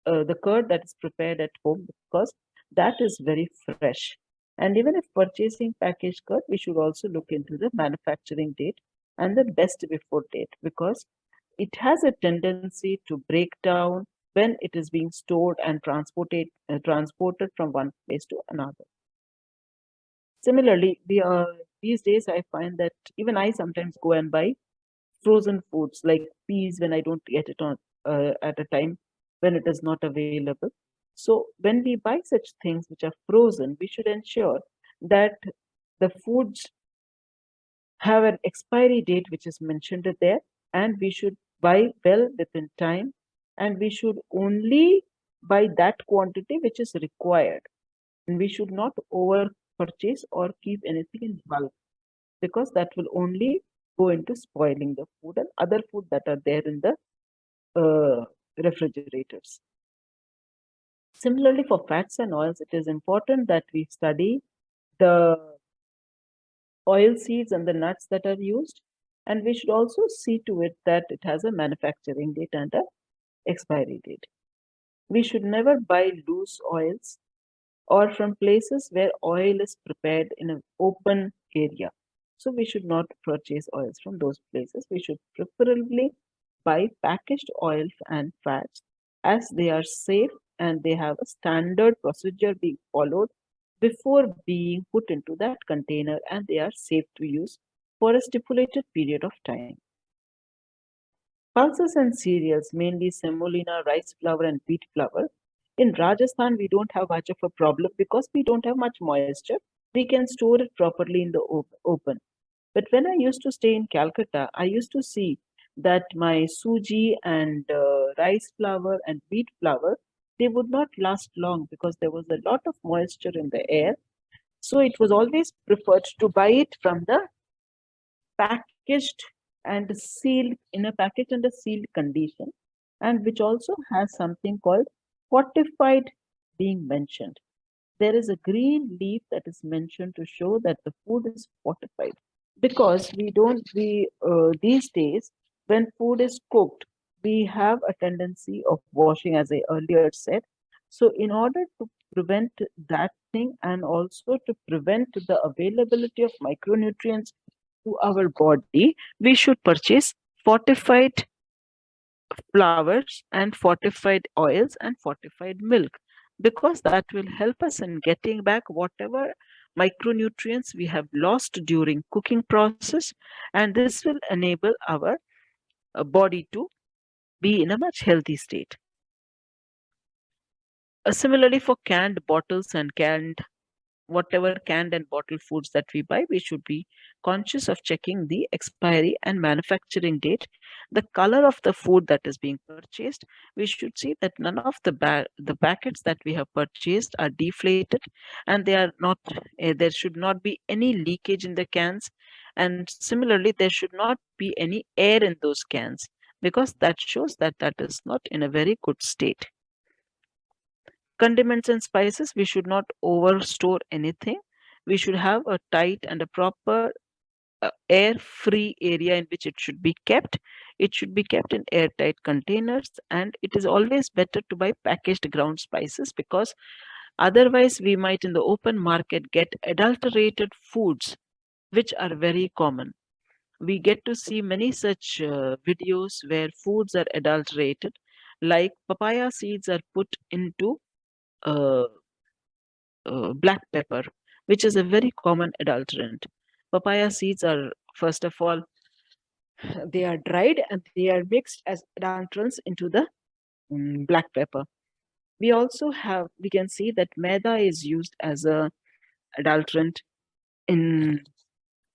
the curd that is prepared at home, because that is very fresh. And even if purchasing packaged curd, we should also look into the manufacturing date and the best before date, because it has a tendency to break down when it is being stored and transported from one place to another. Similarly, these days I find that even I sometimes go and buy frozen foods like peas when I don't get it on at a time when it is not available. So when we buy such things which are frozen, we should ensure that the foods have an expiry date which is mentioned there, and we should buy well within time, and we should only buy that quantity which is required, and we should not over purchase or keep anything in bulk, because that will only go into spoiling the food and other food that are there in the refrigerators. Similarly, for fats and oils, it is important that we study the oil seeds and the nuts that are used, and we should also see to it that it has a manufacturing date and a expiry date. We should never buy loose oils or from places where oil is prepared in an open area. So we should not purchase oils from those places. We should preferably buy packaged oil and fats, as they are safe and they have a standard procedure being followed before being put into that container, and they are safe to use for a stipulated period of time. Pulses and cereals, mainly semolina, rice flour, and wheat flour. In Rajasthan, we don't have much of a problem because we don't have much moisture. We can store it properly in the open. But when I used to stay in Calcutta, I used to see that my suji and rice flour and wheat flour, they would not last long because there was a lot of moisture in the air. So it was always preferred to buy it from the packaged and sealed in a packaged and a sealed condition, and which also has something called fortified being mentioned. There is a green leaf that is mentioned to show that the food is fortified, because we these days when food is cooked, we have a tendency of washing, as I earlier said. So in order to prevent that thing, and also to prevent the availability of micronutrients to our body, we should purchase fortified flours and fortified oils and fortified milk, because that will help us in getting back whatever micronutrients we have lost during cooking process, and this will enable our body to be in a much healthy state. Similarly, for canned bottles and whatever canned and bottled foods that we buy, we should be conscious of checking the expiry and manufacturing date, the color of the food that is being purchased. We should see that none of the packets that we have purchased are deflated, and they are not. There should not be any leakage in the cans, and similarly, there should not be any air in those cans, because that shows that that is not in a very good state. Condiments and spices, we should not over store anything. We should have a tight and a proper air free area in which it should be kept. It should be kept in airtight containers, and it is always better to buy packaged ground spices, because otherwise we might in the open market get adulterated foods, which are very common. We get to see many such videos where foods are adulterated, like papaya seeds are put into uh, black pepper, which is a very common adulterant. Papaya seeds are, first of all, they are dried and they are mixed as adulterants into the black pepper. We can see that maida is used as a adulterant in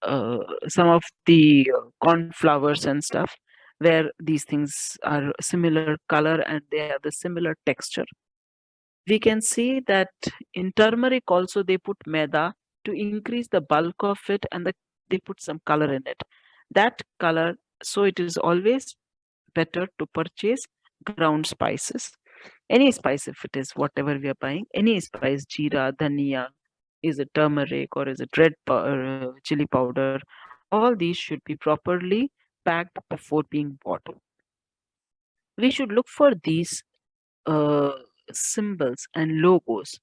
some of the corn flours and stuff, where these things are similar color and they have the similar texture. We can see that in turmeric also they put maida to increase the bulk of it, and they put some color in it. That color, so it is always better to purchase ground spices. Any spice, if it is whatever we are buying, any spice, jeera, dhania, is it turmeric or is it chili powder, all these should be properly packed before being bought. We should look for these uh, symbols and logos,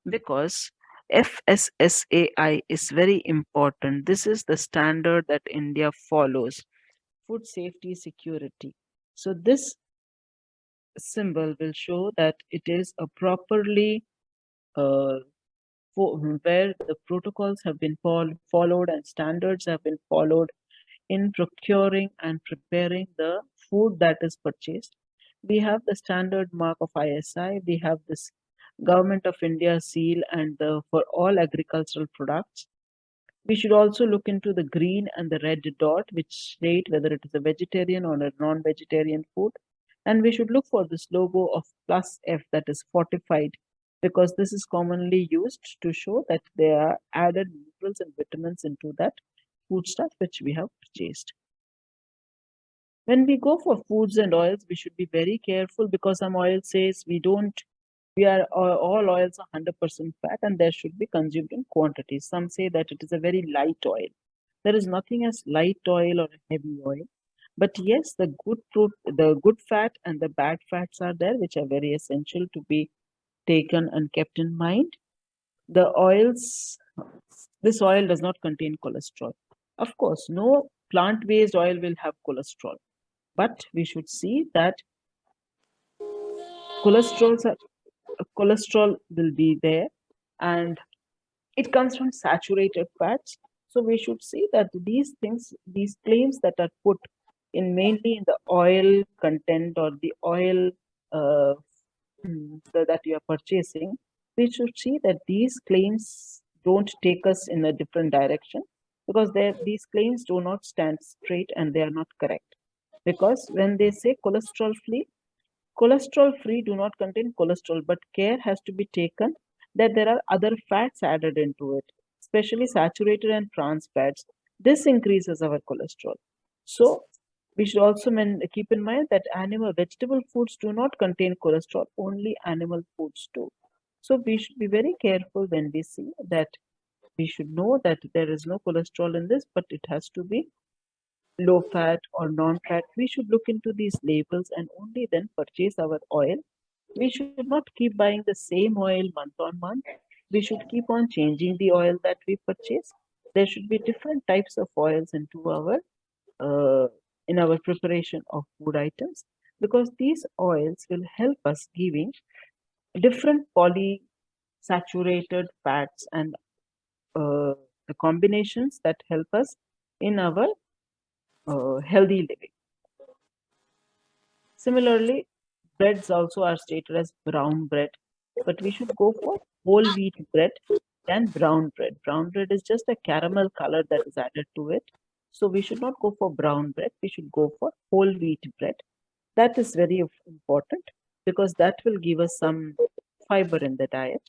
because FSSAI is very important. This is the standard that India follows, food safety security. So this symbol will show that it is a properly where the protocols have been followed and standards have been followed in procuring and preparing the food that is purchased. We have the standard mark of ISI, we have this Government of India seal and for all agricultural products. We should also look into the green and the red dot, which state whether it is a vegetarian or a non-vegetarian food. And we should look for this logo of plus F, that is fortified, because this is commonly used to show that there are added minerals and vitamins into that foodstuff which we have purchased. When we go for foods and oils, we should be very careful, because some oil says all oils are 100% fat and they should be consumed in quantities. Some say that it is a very light oil. There is nothing as light oil or heavy oil. But yes, the good fat and the bad fats are there, which are very essential to be taken and kept in mind. This oil does not contain cholesterol. Of course, no plant-based oil will have cholesterol, but we should see that cholesterol will be there, and it comes from saturated fats. So we should see that these claims that are put in mainly in the oil content or the oil that you are purchasing, we should see that these claims don't take us in a different direction, because these claims do not stand straight and they are not correct. Because when they say cholesterol free do not contain cholesterol, but care has to be taken that there are other fats added into it, especially saturated and trans fats. This increases our cholesterol. So we should also keep in mind that vegetable foods do not contain cholesterol, only animal foods do. So we should be very careful when we see that. We should know that there is no cholesterol in this, but it has to be low fat or non-fat. We should look into these labels and only then purchase our oil. We should not keep buying the same oil month on month. We should keep on changing the oil that we purchase. there should be different types of oils into our in our preparation of food items, because these oils will help us giving different polysaturated fats and the combinations that help us in our healthy living. Similarly, breads also are stated as brown bread, but we should go for whole wheat bread than brown bread. Brown bread is just a caramel color that is added to it. So we should not go for brown bread. We should go for whole wheat bread. That is very important because that will give us some fiber in the diet.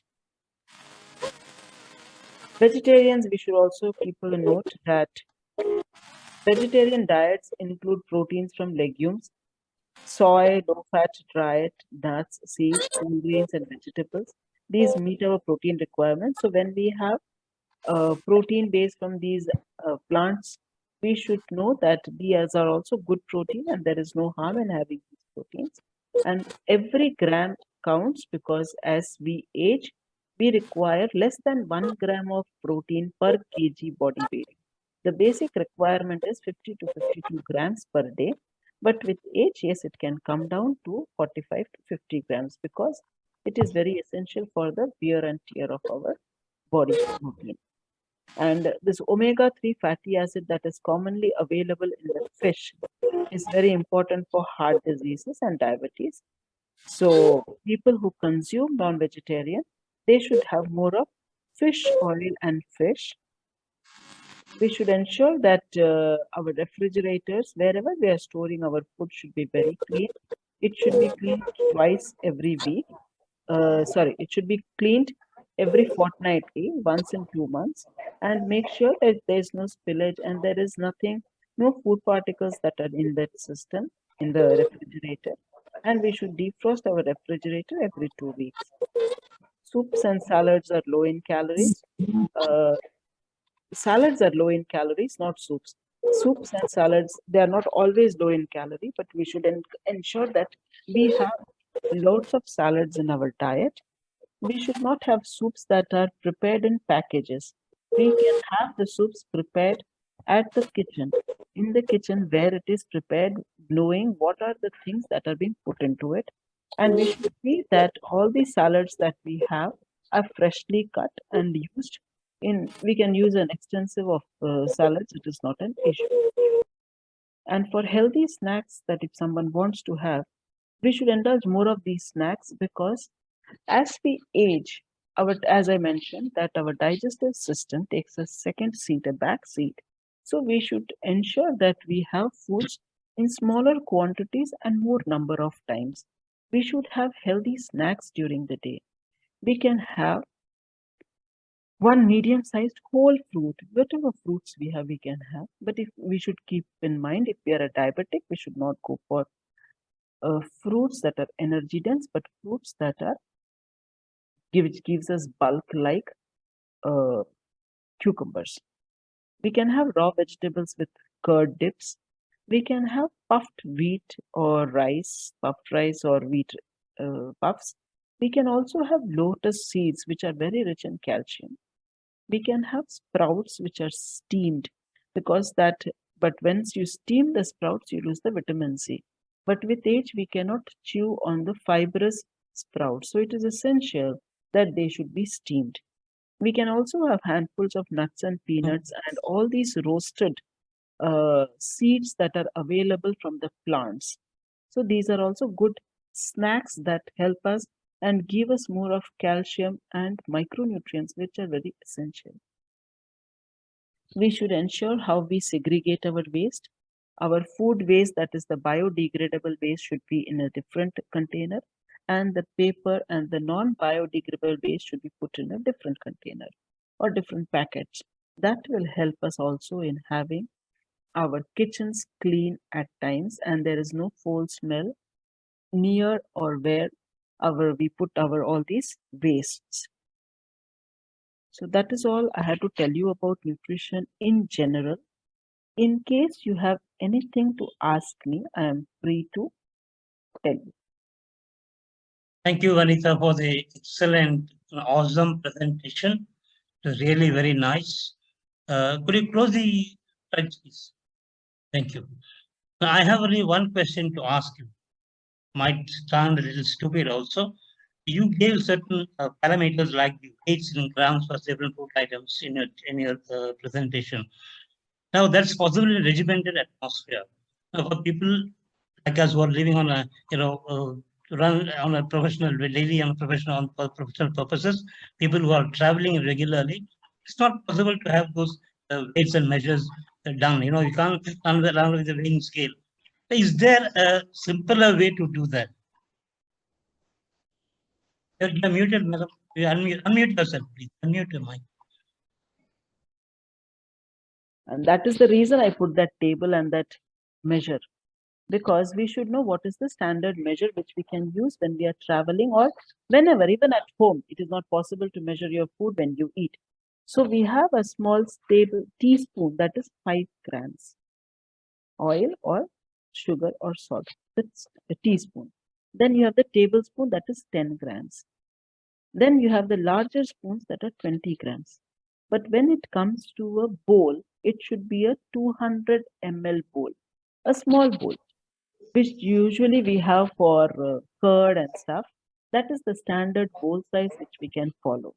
Vegetarians, we should also keep a note that vegetarian diets include proteins from legumes, soy, low-fat diet, nuts, seeds, whole grains, and vegetables. These meet our protein requirements. So when we have protein based from these plants, we should know that these are also good protein and there is no harm in having these proteins. And every gram counts because as we age, we require less than 1 gram of protein per kg body weight. The basic requirement is 50 to 52 grams per day. But with age, yes, it can come down to 45 to 50 grams because it is very essential for the wear and tear of our body protein. And this omega-3 fatty acid that is commonly available in the fish is very important for heart diseases and diabetes. So people who consume non-vegetarian, they should have more of fish oil and fish. We should ensure that our refrigerators, wherever we are storing our food, should be very clean. It should be cleaned twice every week. It should be cleaned every fortnightly, once in 2 months, and make sure that there is no spillage and there is nothing, no food particles that are in that system, in the refrigerator. And we should defrost our refrigerator every 2 weeks. Soups and salads are low in calories. Salads are low in calories, not soups. Soups and salads, they are not always low in calorie, but we should ensure that we have loads of salads in our diet. We should not have soups that are prepared in packages. We can have the soups prepared at the kitchen, in the kitchen where it is prepared, knowing what are the things that are being put into it. And we should see that all the salads that we have are freshly cut and used we can use an extensive of salads, it is not an issue. And for healthy snacks that if someone wants to have, we should indulge more of these snacks because as we age, as I mentioned, that our digestive system takes a second seat, a back seat. So we should ensure that we have foods in smaller quantities and more number of times. We should have healthy snacks during the day. We can have one medium-sized whole fruit, whatever fruits we have, we can have. But if we should keep in mind, if we are a diabetic, we should not go for fruits that are energy dense, but fruits that are which gives us bulk like cucumbers. We can have raw vegetables with curd dips. We can have puffed wheat or rice, puffed rice or wheat puffs. We can also have lotus seeds, which are very rich in calcium. We can have sprouts which are steamed but once you steam the sprouts, you lose the vitamin C. But with age, we cannot chew on the fibrous sprouts. So it is essential that they should be steamed. We can also have handfuls of nuts and peanuts and all these roasted seeds that are available from the plants. So these are also good snacks that help us and give us more of calcium and micronutrients, which are very essential. We should ensure how we segregate our waste. Our food waste, that is the biodegradable waste, should be in a different container, and the paper and the non-biodegradable waste should be put in a different container or different packets. That will help us also in having our kitchens clean at times and there is no foul smell near or where we put all these wastes. So that is all I had to tell you about nutrition in general. In case you have anything to ask me, I am free to tell you. Thank you, Vanita, for the excellent, awesome presentation. It was really very nice. Could you close the slides, please? Thank you. Now, I have only one question to ask you. Might sound a little stupid also. You gave certain parameters like the weights in grams for several food items in your presentation. Now that's possibly a regimented atmosphere. Now, for people like us who are living on a run on a professional daily and professional on for professional purposes, people who are traveling regularly, it's not possible to have those weights and measures done. You can't run around with a weighing scale. Is there a simpler way to do that? You're muted, madam. You unmute yourself, please. Unmute your mic. And that is the reason I put that table and that measure, because we should know what is the standard measure which we can use when we are traveling or whenever, even at home. It is not possible to measure your food when you eat. So we have a small stable teaspoon, that is 5 grams, oil or sugar or salt. That's a teaspoon. Then you have the tablespoon, that is 10 grams. Then you have the larger spoons that are 20 grams. But when it comes to a bowl, it should be a 200 ml bowl, a small bowl, which usually we have for curd and stuff. That is the standard bowl size which we can follow.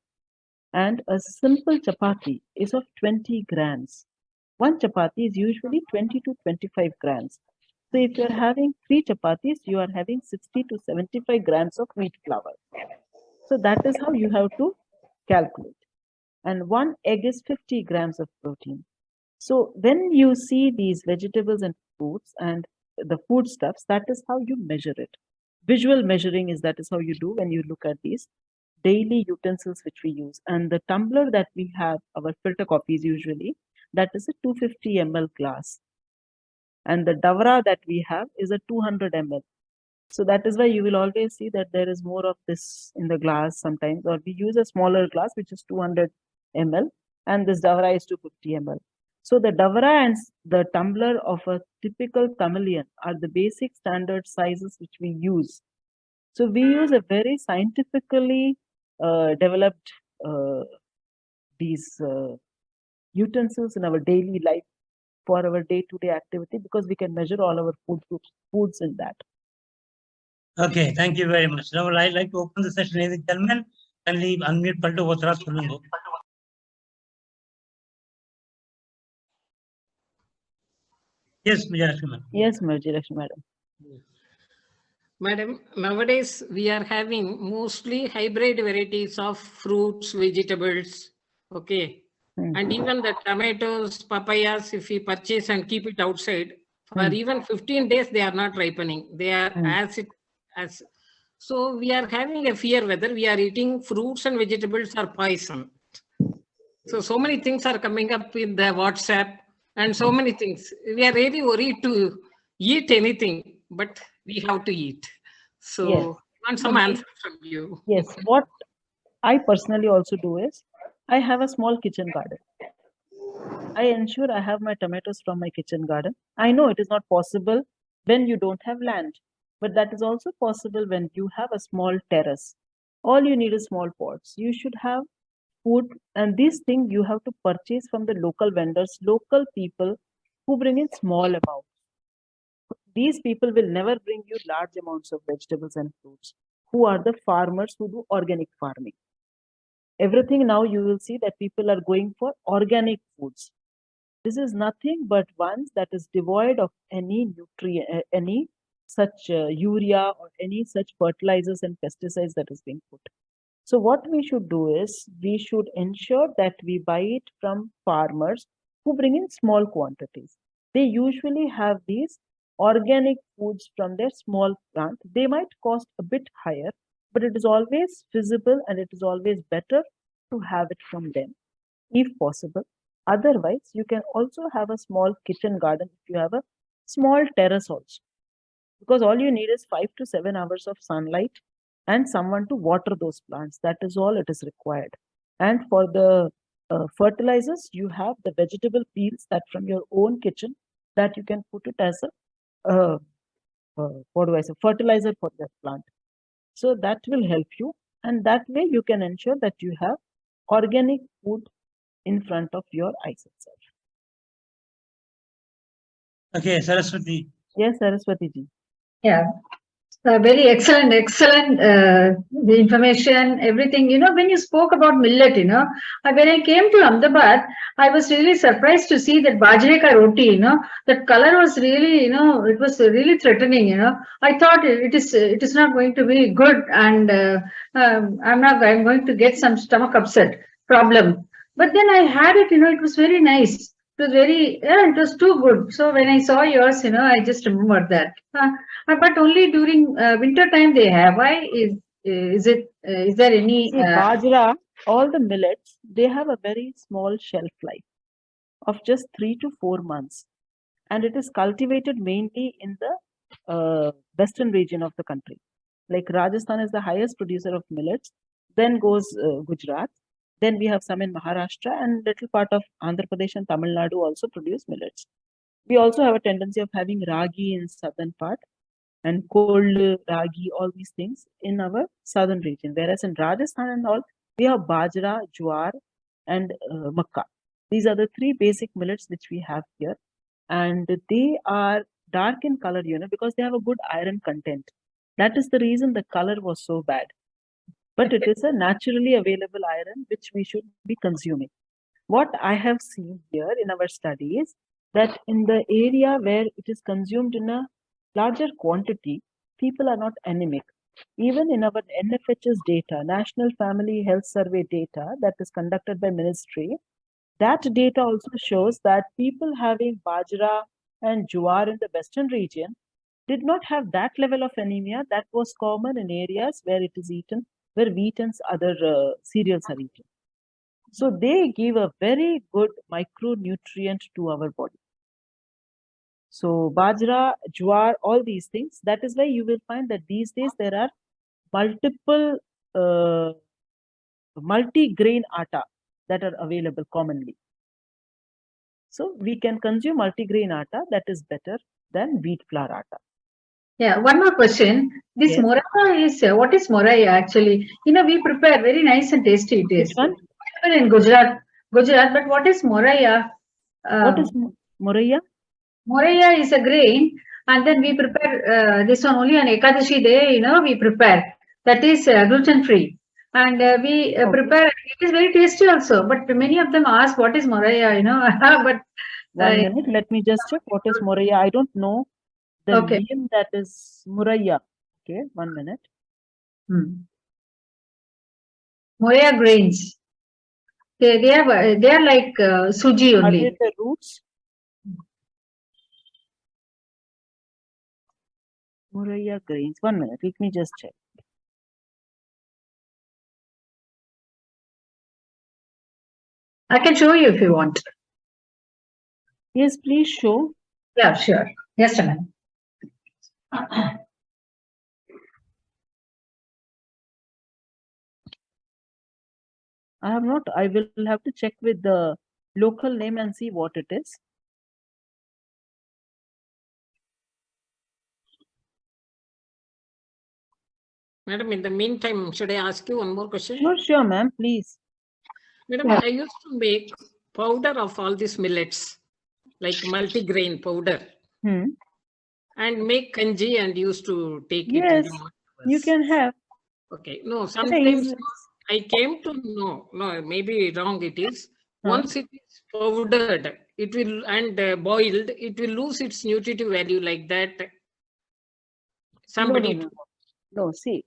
And a simple chapati is of 20 grams. One chapati is usually 20 to 25 grams. So if you're having 3 chapatis, you are having 60 to 75 grams of wheat flour. So that is how you have to calculate. And one egg is 50 grams of protein. So when you see these vegetables and fruits and the foodstuffs, that is how you measure it. Visual measuring is that is how you do when you look at these daily utensils which we use. And the tumbler that we have, our filter coffees usually, that is a 250 ml glass. And the davra that we have is a 200 ml. So that is why you will always see that there is more of this in the glass sometimes, or we use a smaller glass, which is 200 ml, and this davra is 250 ml. So the davra and the tumbler of a typical Tamilian are the basic standard sizes which we use. So we use a very scientifically developed these utensils in our daily life for our day-to-day activity, because we can measure all our foods in that. Okay, thank you very much. Now I'd like to open the session, ladies and gentlemen. Kindly unmute Palto Votra Solungo. Yes, Vijayalakshmi. Yes, Vijayalakshmi madam. Madam, nowadays we are having mostly hybrid varieties of fruits, vegetables, okay? And even the tomatoes, papayas, if we purchase and keep it outside, for even 15 days, they are not ripening. They are as. So we are having a fear whether we are eating fruits and vegetables or poison. So many things are coming up in the WhatsApp and so many things. We are really worried to eat anything, but we have to eat. So Yes. I want some answer from you. Yes, what I personally also do is, I have a small kitchen garden. I ensure I have my tomatoes from my kitchen garden. I know it is not possible when you don't have land, but that is also possible when you have a small terrace. All you need is small pots. You should have food, and these things you have to purchase from the local vendors, local people who bring in small amounts. These people will never bring you large amounts of vegetables and fruits. Who are the farmers who do organic farming? Everything now you will see that people are going for organic foods. This is nothing but ones that is devoid of any nutrient, any such urea or any such fertilizers and pesticides that is being put. So what we should do is, we should ensure that we buy it from farmers who bring in small quantities. They usually have these organic foods from their small plant. They might cost a bit higher, but it is always feasible and it is always better to have it from them, if possible. Otherwise, you can also have a small kitchen garden if you have a small terrace also, because all you need is 5 to 7 hours of sunlight and someone to water those plants. That is all it is required. And for the fertilizers, you have the vegetable peels that from your own kitchen, that you can put it as a fertilizer for that plant. So that will help you, and that way you can ensure that you have organic food in front of your eyes itself. Okay, Saraswati. Yes, Saraswati ji. Yeah, very excellent, the information, everything. When you spoke about millet, when I came to Ahmedabad, I was really surprised to see that bajre ka roti, that color was really, it was really threatening, I thought it is not going to be good, and I'm going to get some stomach upset problem. But then I had it, it was very nice. It was it was too good. So when I saw yours, I just remembered that. But only during winter time they have. Why is it? Is there any? See, bajra, all the millets, they have a very small shelf life of just 3 to 4 months, and it is cultivated mainly in the western region of the country. Like Rajasthan is the highest producer of millets. Then goes Gujarat. Then we have some in Maharashtra, and little part of Andhra Pradesh and Tamil Nadu also produce millets. We also have a tendency of having ragi in southern part, and cold ragi, all these things in our southern region. Whereas in Rajasthan and all, we have bajra, jowar, and makka. These are the 3 basic millets which we have here, and they are dark in color, because they have a good iron content. That is the reason the color was so bad. But it is a naturally available iron which we should be consuming. What I have seen here in our studies, that in the area where it is consumed in a larger quantity, people are not anemic. Even in our NFHS data, National Family Health Survey data that is conducted by ministry, that data also shows that people having bajra and jowar in the western region did not have that level of anemia that was common in areas where it is eaten, where wheat and other cereals are eaten. So they give a very good micronutrient to our body. So bajra, jowar, all these things, that is why you will find that these days there are multiple multi-grain atta that are available commonly. So we can consume multi-grain atta that is better than wheat flour atta. Yeah, one more question. This Yes. moraya is, what is moraya actually? We prepare very nice and tasty it is. Which one? In Gujarat, but what is moraya? What is moraya? Moraya is a grain, and then we prepare this one only on Ekadashi day, we prepare. That is gluten free. And we prepare, it is very tasty also. But many of them ask, what is moraya, but 1 minute, let me just check what is moraya. I don't know the Okay. name that is moraya. Okay, 1 minute. Moraya grains. They are like suji Are only. they the roots? Moraya grains. 1 minute, let me just check. I can show you if you want. Yes, please show. Yeah, sure. Yes, ma'am. I have not. I will have to check with the local name and see what it is. Madam, in the meantime, should I ask you one more question? Sure, ma'am, please. Madam, I used to make powder of all these millets, like multi-grain powder, and make kanji and used to take it. Yes, you can have. Okay, no, sometimes I came to know, no, maybe wrong it is. Once it is powdered, it will, and boiled, it will lose its nutritive value like that. Somebody. No, see,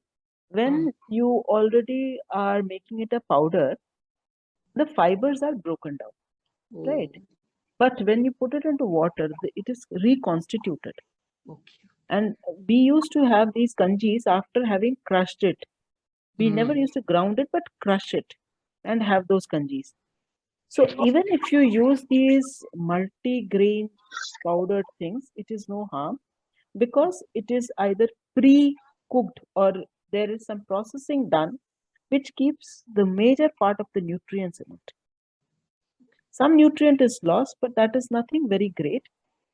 when you already are making it a powder, the fibers are broken down, right? But when you put it into water, it is reconstituted. Okay. And we used to have these kanjis after having crushed it. We never used to ground it, but crush it and have those kanjis. So even if you use these multi-grain powdered things, it is no harm, because it is either pre-cooked or there is some processing done which keeps the major part of the nutrients in it. Some nutrient is lost, but that is nothing very great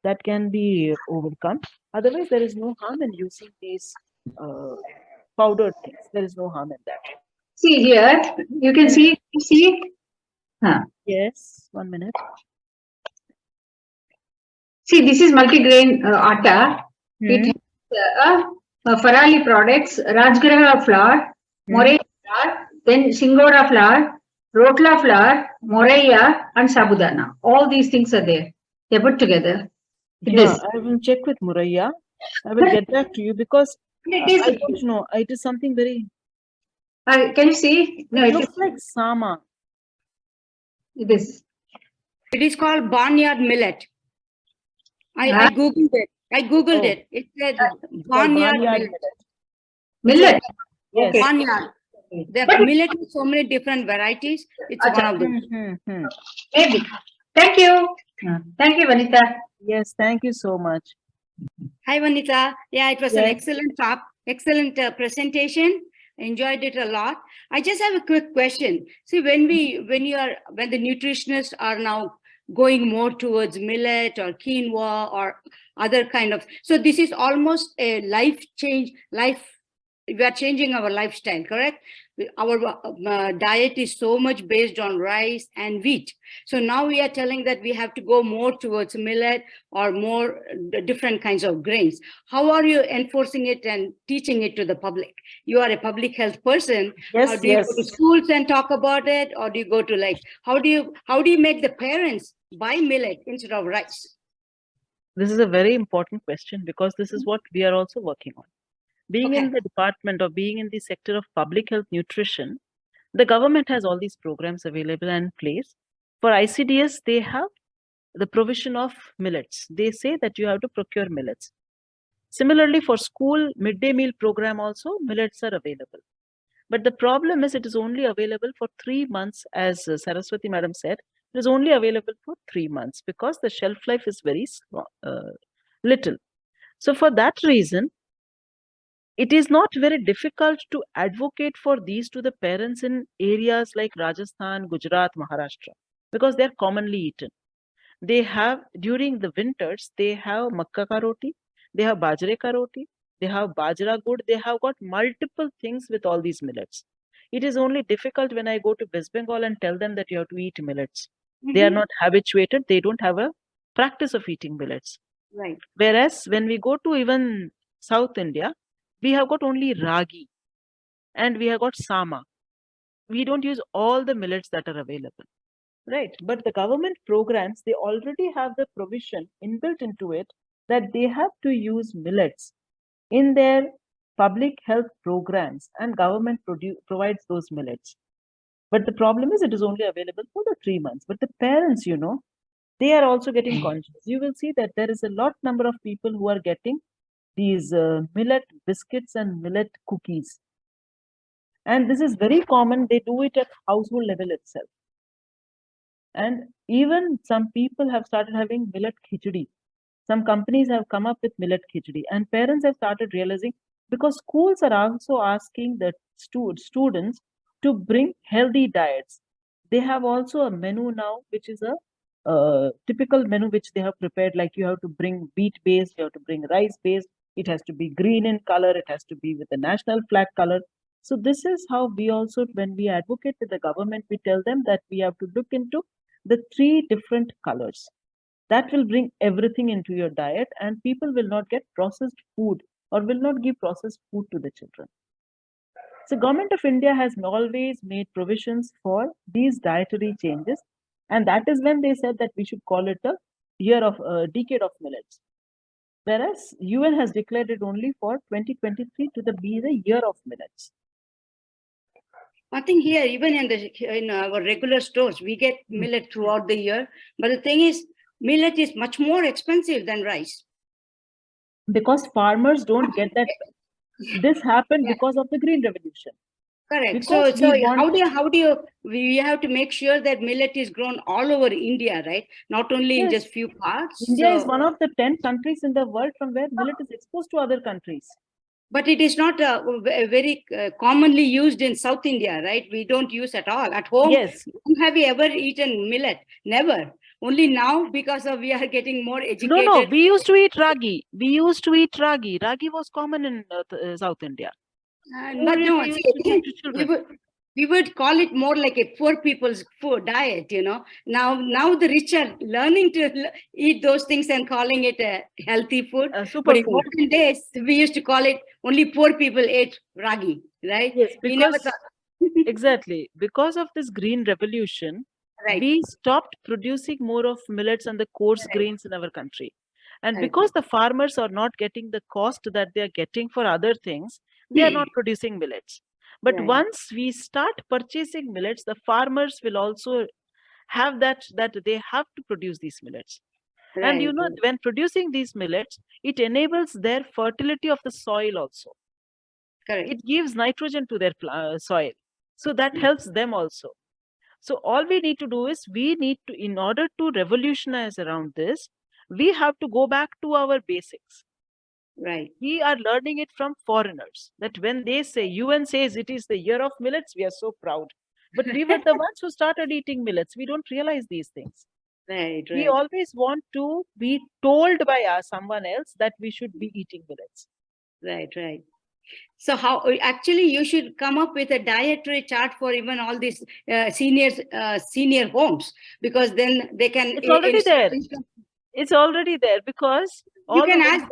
that can be overcome. Otherwise, there is no harm in using these powdered things. There is no harm in that. See here, you can see. Yes, 1 minute. See, this is multigrain atta. It Hmm. has Farali products, Rajgraha flour, Moraiya flour, then Singoda flour, Rotla flour, Moraiya, and Sabudana. All these things are there. They're put together. With Yeah, this. I will check with Muraya. I will get back to you because It is. I don't know. It is something very. Can you see? No, It it looks is. like Sama. It is. It is called barnyard millet. I googled it. Oh. it. It said It's called barnyard barnyard millet. Millet. Yes. Okay. Barnyard. The millet has so many different varieties. It's one of them. Maybe. Thank you. Thank you, Vanita. Yes, thank you so much. Hi, Vanita. Yeah, it was an Yes. excellent presentation. Enjoyed it a lot. I just have a quick question. See, when the nutritionists are now going more towards millet or quinoa or other kind of, so this is almost a we are changing our lifestyle, correct? Our diet is so much based on rice and wheat. So now we are telling that we have to go more towards millet or more different kinds of grains. How are you enforcing it and teaching it to the public? You are a public health person. Yes, Do you go to schools and talk about it, or do you go to how do you make the parents buy millet instead of rice? This is a very important question because this is what we are also working on. Being in the department or being in the sector of public health nutrition, the government has all these programs available and in place. For ICDS, they have the provision of millets. They say that you have to procure millets. Similarly, for school midday meal program also, millets are available. But the problem is it is only available for 3 months, as Saraswati madam said. It is only available for 3 months because the shelf life is very little. So for that reason, it is not very difficult to advocate for these to the parents in areas like Rajasthan, Gujarat, Maharashtra, because they are commonly eaten. They have, during the winters, they have makka ka roti, they have bajre ka roti, they have bajra good, they have got multiple things with all these millets. It is only difficult when I go to West Bengal and tell them that you have to eat millets. They are not habituated, they don't have a practice of eating millets. Right. Whereas when we go to even South India, we have got only ragi and we have got sama. We don't use all the millets that are available. Right. But the government programs, they already have the provision inbuilt into it that they have to use millets in their public health programs, and government provides those millets. But the problem is it is only available for the 3 months. But the parents, they are also getting conscious. You will see that there is a lot number of people who are getting these millet biscuits and millet cookies. And this is very common. They do it at household level itself. And even some people have started having millet khichdi. Some companies have come up with millet khichdi. And parents have started realizing, because schools are also asking the students to bring healthy diets. They have also a menu now, which is a typical menu which they have prepared. Like you have to bring wheat based, you have to bring rice based. It has to be green in color. It has to be with the national flag color. So this is how we also, when we advocate with the government, we tell them that we have to look into the 3 different colors. That will bring everything into your diet, and people will not get processed food or will not give processed food to the children. So Government of India has always made provisions for these dietary changes, and that is when they said that we should call it a decade of millets. Whereas UN has declared it only for 2023 to be the year of millets. I think here, even in our regular stores, we get millet throughout the year. But the thing is, millet is much more expensive than rice. Because farmers don't get that. This happened because of the Green Revolution. Correct. Because so how do you we have to make sure that millet is grown all over India, right? Not only in just few parts. India is one of the 10 countries in the world from where millet is exposed to other countries. But it is not very commonly used in South India, right? We don't use at all. At home, yes. Have you ever eaten millet? Never. Only now, because we are getting more educated. No, we used to eat ragi. Ragi was common in South India. we would call it more like a poor people's food diet, you know. Now the rich are learning to eat those things and calling it a healthy food. But in Superfood. olden days, we used to call it only poor people ate ragi, right? Yes, We never because thought. exactly, because of this green revolution, Right. we stopped producing more of millets and the coarse Right. grains in our country. And Right. because the farmers are not getting the cost that they are getting for other things, they are not producing millets. But Right. once we start purchasing millets, the farmers will also have that they have to produce these millets. And you Right. know, when producing these millets, it enables their fertility of the soil also. Correct. It gives nitrogen to their soil. So that helps them also. So all we need to do is we need to, in order to revolutionize around this, we have to go back to our basics. Right. We are learning it from foreigners, that when they say, UN says it is the year of millets, we are so proud. But we were the ones who started eating millets. We don't realize these things. Right. We Right. always want to be told by someone else that we should be eating millets. Right. Right. So how actually you should come up with a dietary chart for even all these senior homes, because then they can. It's already there. It's already there because You all can the ask.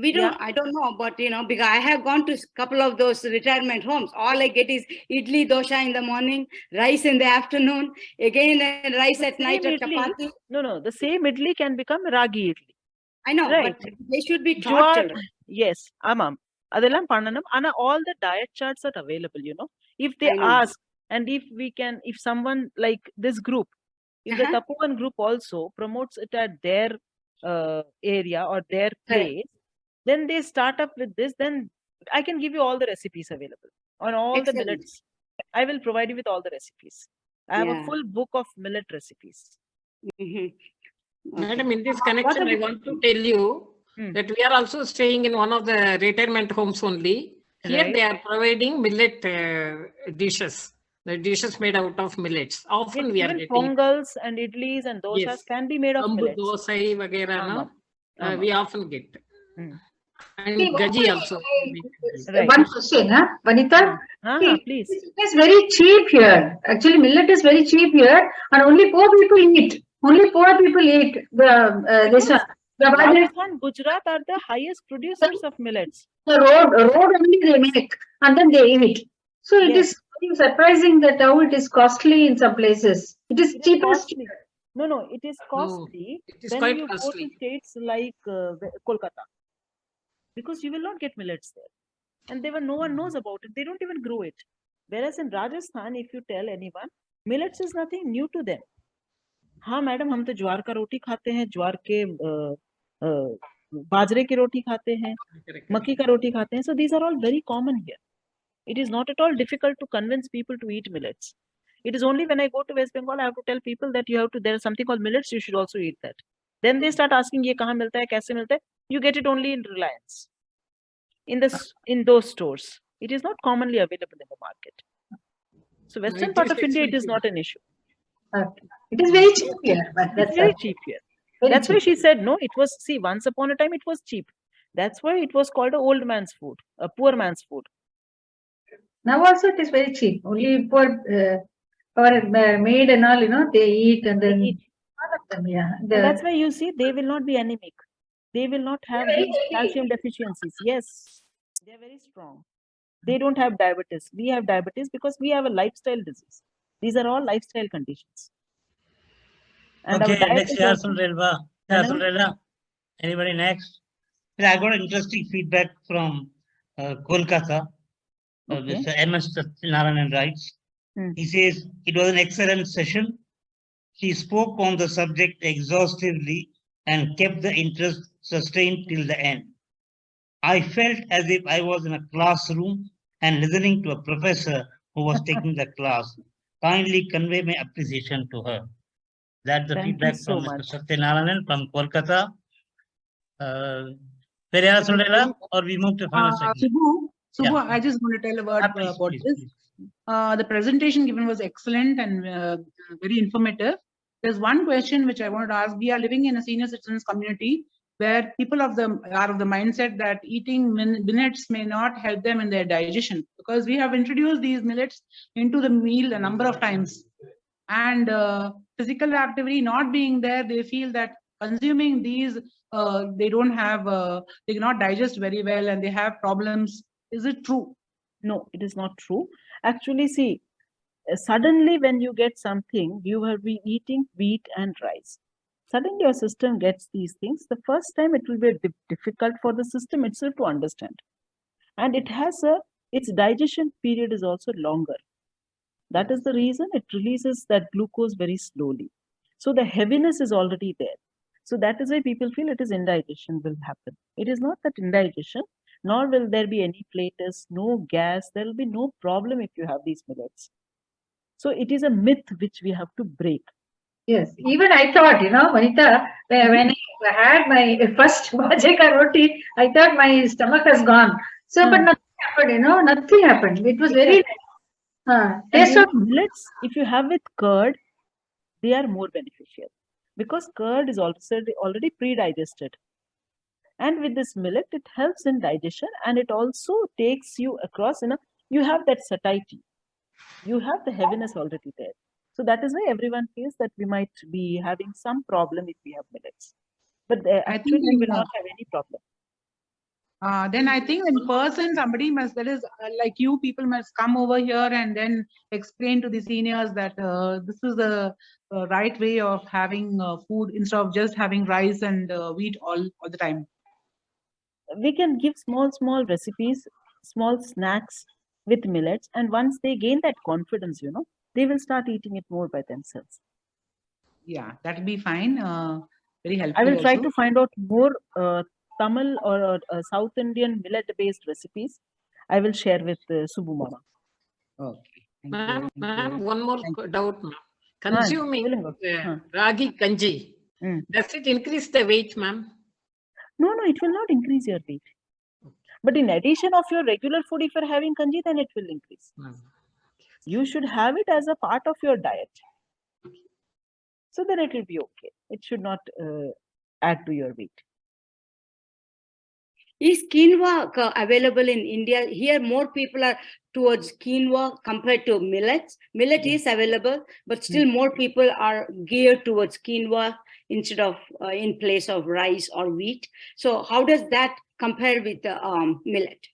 We don't. Yeah. I don't know, but you know, because I have gone to a couple of those retirement homes. All I get is idli dosha in the morning, rice in the afternoon, again rice the at night or same idli, chapati. no, the same idli can become ragi idli. I know, Right. but they should be taught. Jowar, yes, amam. Adellam pannanam. Ana all the diet charts are available, you know. If they I know. ask, and if someone like this group, if the Tapovan group also promotes it at their area or their place, then they start up with this, then I can give you all the recipes available on all the millets. I will provide you with all the recipes. I have a full book of millet recipes. Madam, in this connection, I want to tell you that we are also staying in one of the retirement homes only. Here Right. they are providing millet dishes. The dishes made out of millets. Often we are Even getting pongals and idlis and dosas Yes. can be made of Kambu millets. dosai vagera, no? Amam. We often get. Mm. And gaji also. Right. One question, Vanita. See, Please. it is very cheap here. Actually, millet is very cheap here, and only poor people eat. Only poor people eat this one. Rajasthan, Gujarat are the highest producers of millets. The road only they make, and then they eat. So it Yes. is very surprising that how it is costly in some places. It is It is cheapest. costly. No, it is costly it is when quite you costly. go to states like Kolkata, because you will not get millets there, and no one knows about it. They don't even grow it. Whereas in Rajasthan, if you tell anyone, millets is nothing new to them. हाँ madam, हम तो ज्वार का रोटी खाते हैं, ज्वार के बाजरे की रोटी खाते हैं, मक्की का रोटी खाते हैं. So these are all very common here. It is not at all difficult to convince people to eat millets. It is only when I go to West Bengal, I have to tell people that there is something called millets, you should also eat that. Then they start asking, ye kahan milta hai, kaise milta hai? You get it only in Reliance. In those stores. It is not commonly available in the market. So Western part of India, it is not an issue. It is very cheap here. But It's very cheap here. That's why she said, no, it was, see, once upon a time, it was cheap. That's why it was called an old man's food, a poor man's food. Now also it is very cheap. Only poor our maid and all, you know, they eat and then all of them, yeah. And that's why you see, they will not be anemic. They will not have these calcium deficiencies. Yes, they are very strong. They don't have diabetes. We have diabetes because we have a lifestyle disease. These are all lifestyle conditions. And okay, next Anybody next? I got interesting feedback from Kolkata. Mr. M.S. Narayanan writes. He says, it was an excellent session. She spoke on the subject exhaustively and kept the interest sustained till the end. I felt as if I was in a classroom and listening to a professor who was taking the class. Kindly convey my appreciation to her. That's the feedback from Mr. Satyanarayanan from Kolkata. Or we move to final segment. Subbu, I just want to tell a word about this. The presentation given was excellent and very informative. There's one question which I wanted to ask. We are living in a senior citizens community where people are of the mindset that eating millets may not help them in their digestion, because we have introduced these millets into the meal a number of times, and physical activity not being there, they feel that consuming these they don't have they cannot digest very well and they have problems. Is it true? No, it is not true. Actually, see, suddenly when you get something, you will be eating wheat and rice. Suddenly your system gets these things. The first time it will be difficult for the system itself to understand. And it has its digestion period is also longer. That is the reason it releases that glucose very slowly. So the heaviness is already there. So that is why people feel it is indigestion will happen. It is not that indigestion, nor will there be any flatus, no gas. There will be no problem if you have these millets. So it is a myth which we have to break. Yes, even I thought, Vanita, when I had my first Bajeka roti, I thought my stomach has gone. So, but nothing happened, nothing happened. It was very nice. Taste of millets, if you have with curd, they are more beneficial because curd is also already pre-digested. And with this millet, it helps in digestion and it also takes you across, you have that satiety. You have the heaviness already there. So that is why everyone feels that we might be having some problem if we have millets. But actually, we will not have any problem. Then I think in person, somebody must, that is like you, people must come over here and then explain to the seniors that this is the right way of having food instead of just having rice and wheat all the time. We can give small recipes, small snacks with millets. And once they gain that confidence, they will start eating it more by themselves. Yeah, that will be fine. Very helpful. I will try to find out more Tamil or South Indian millet-based recipes. I will share with Subbu Mama. Okay. Ma'am, one more doubt, ma'am. Consuming ragi kanji, does it increase the weight, ma'am? No, it will not increase your weight. But in addition of your regular food, if you're having kanji, then it will increase. You should have it as a part of your diet. So then it will be okay. It should not add to your weight. Is quinoa available in India? Here, more people are towards quinoa compared to millets. Millet is available, but still more people are geared towards quinoa instead of in place of rice or wheat. So how does that compare with the millet?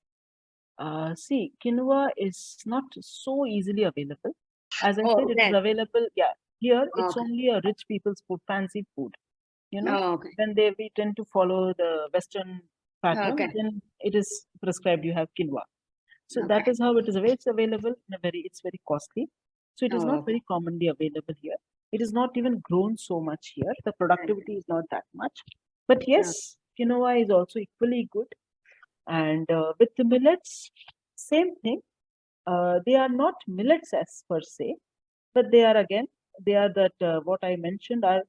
See, quinoa is not so easily available. As I said, it is available. Yeah, here it's only a rich people's food, fancy food. When we tend to follow the Western pattern, then it is prescribed. You have quinoa. So that is how it is. It's available in it's very costly. So it is not very commonly available here. It is not even grown so much here. The productivity is not that much. But yes, quinoa is also equally good. And with the millets, same thing. They are not millets as per se, but they are that what I mentioned are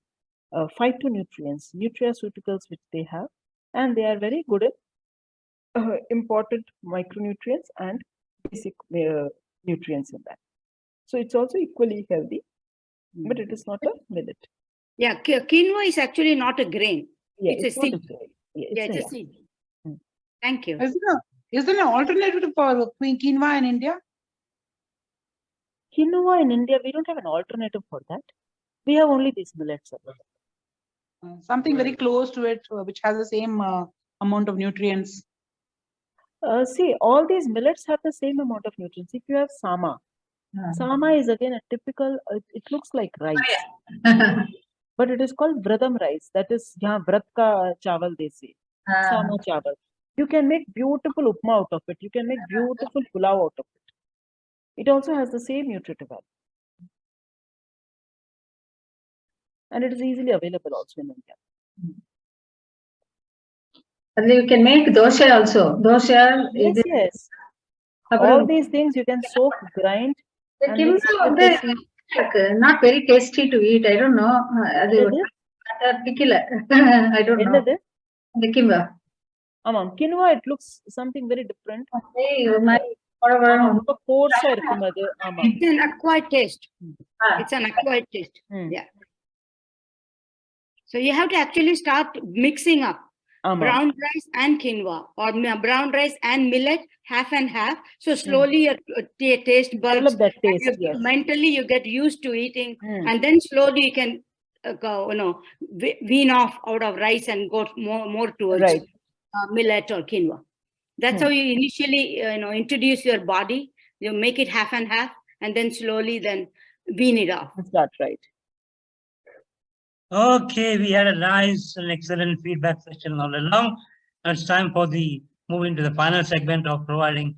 phytonutrients, nutraceuticals which they have, and they are very good at important micronutrients and basic nutrients in that. So it's also equally healthy, but it is not a millet. Yeah, quinoa is actually not a grain. Yeah, it's a seed. It's a seed. Thank you. Is there an alternative for quinoa in India? Quinoa in India, we don't have an alternative for that. We have only these millets. Something very close to it, which has the same amount of nutrients. See, all these millets have the same amount of nutrients. If you have sama, sama is again a typical, it looks like rice. But it is called vradam rice. That is, vrad ka chawal they say. Sama chawal. You can make beautiful upma out of it. You can make beautiful pulao out of it. It also has the same nutritive value. And it is easily available also in India. And you can make dosha also. Dosha. Yes. All these things you can soak, grind. Not very tasty to eat. I don't know. I don't know. The kimba. Quinoa, it looks something very different. It's an acquired taste. It's an acquired taste. Yeah. So you have to actually start mixing up. brown rice and quinoa, or brown rice and millet, half and half. So slowly your taste buds, Develop that taste, yes. mentally you get used to eating, and then slowly you can go, wean off out of rice and go more towards millet or quinoa. That's how you initially introduce your body. You make it half and half, and then slowly then wean it off. That's right. Okay, we had a nice and excellent feedback session all along. Now it's time for the moving to the final segment of providing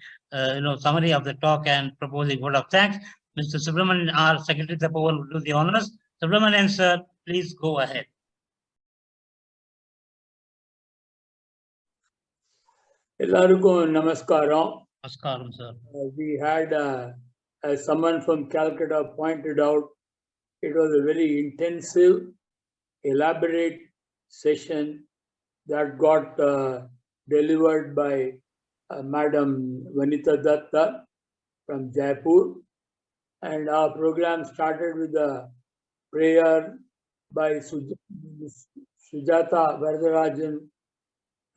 summary of the talk and proposing vote of thanks. Mr. Subramanian, our Secretary Tapovan, will do the honors. Subramanian, sir, please go ahead. Ellarukkum namaskaram. Namaskaram, sir. We had, as someone from Calcutta pointed out, it was a very intensive, elaborate session that got delivered by Madam Vanita Dutta from Jaipur. And our program started with a prayer by Sujata Varadarajan,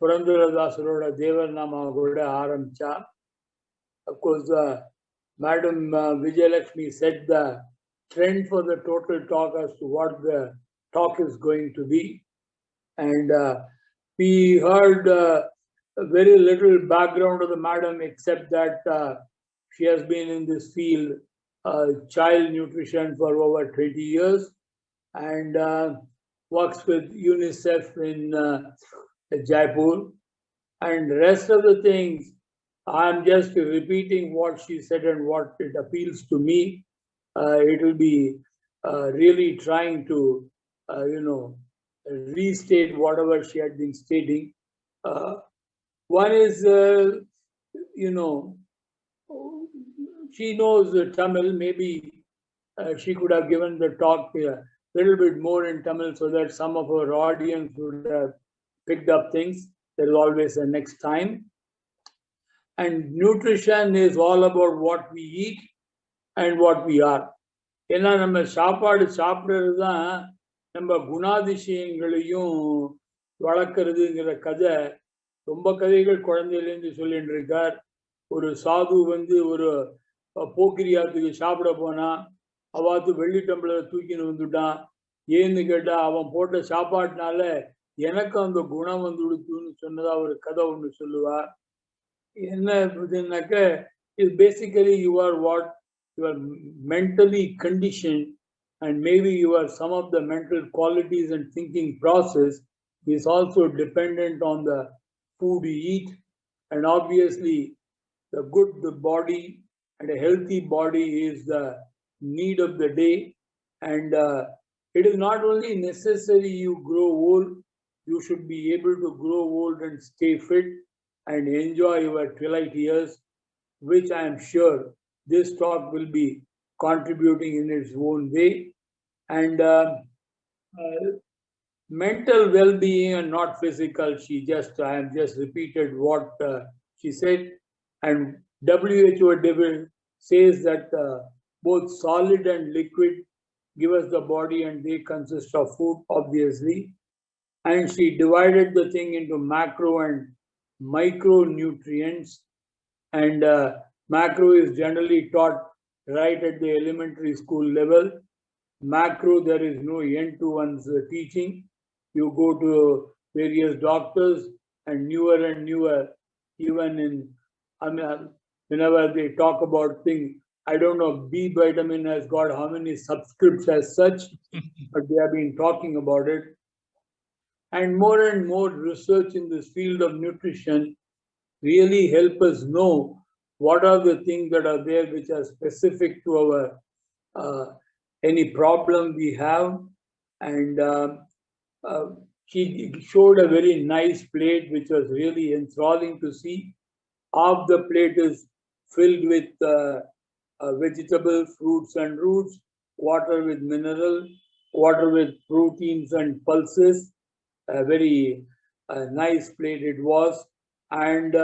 Purandara Devarnama Goda Aramcha. Of course, Madam Vijayalakshmi set the trend for the total talk as to what the talk is going to be. And we heard very little background of the madam, except that she has been in this field, child nutrition, for over 20 years, and works with UNICEF in Jaipur. And rest of the things, I'm just repeating what she said and what it appeals to me. It will be really trying to, restate whatever she had been stating. One is, she knows Tamil. Maybe she could have given the talk a little bit more in Tamil so that some of our audience would have picked up things. There is always a next time. And nutrition is all about what we eat and what we are. ஏன்னா நம்ம சாப்பாடு சாப்பிட்றது தான் நம்ம குணாதிசயங்களையும் வளர்க்கறதுங்கிற கதை. ரொம்ப கதைகள் குழந்தையிலேருந்து சொல்லிட்டு இருக்கார். ஒரு சாது ஒரு போக்கிரியாத்துக்கு சாப்பிட போனா, அவாத்து வெள்ளி டம்ளரை தூக்கின்னு வந்துட்டான். ஏன்னு கேட்டா, அவன் போட்ட சாப்பாட்டினால எனக்கு அந்த குணம் வந்துடுத்துன்னு சொன்னதா ஒரு கதை ஒன்று சொல்லுவார். என்ன இதுனாக்க, is basically you are what you are mentally conditioned, and maybe you are some of the mental qualities and thinking process is also dependent on the food you eat. And obviously the good body and a healthy body is the need of the day. And it is not only necessary you grow old, you should be able to grow old and stay fit and enjoy your twilight years, which I am sure this talk will be contributing in its own way. And mental well-being and not physical, I have just repeated what she said. And WHO says that both solid and liquid give us the body, and they consist of food, obviously. And she divided the thing into macro and micronutrients. And macro is generally taught right at the elementary school level. Macro, there is no end to one's teaching. You go to various doctors, and newer, even in, whenever they talk about things, I don't know, B vitamin has got how many subscripts as such, but they have been talking about it. And more research in this field of nutrition really help us know what are the things that are there which are specific to our any problem we have. And she showed a very nice plate which was really enthralling to see. Half the plate is filled with vegetables, fruits and roots, water with mineral, water with proteins and pulses. A very nice plate it was. And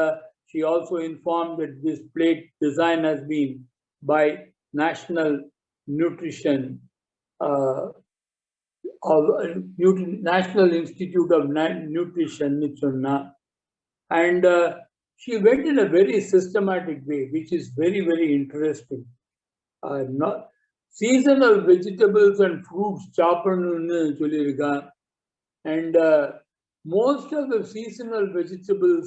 she also informed that this plate design has been by National Nutrition of National Institute of Nutrition, and she went in a very systematic way, which is very, very interesting. Not seasonal vegetables and fruits சாப்பிடணும்னு சொல்லியிருக்கான். And most of the seasonal vegetables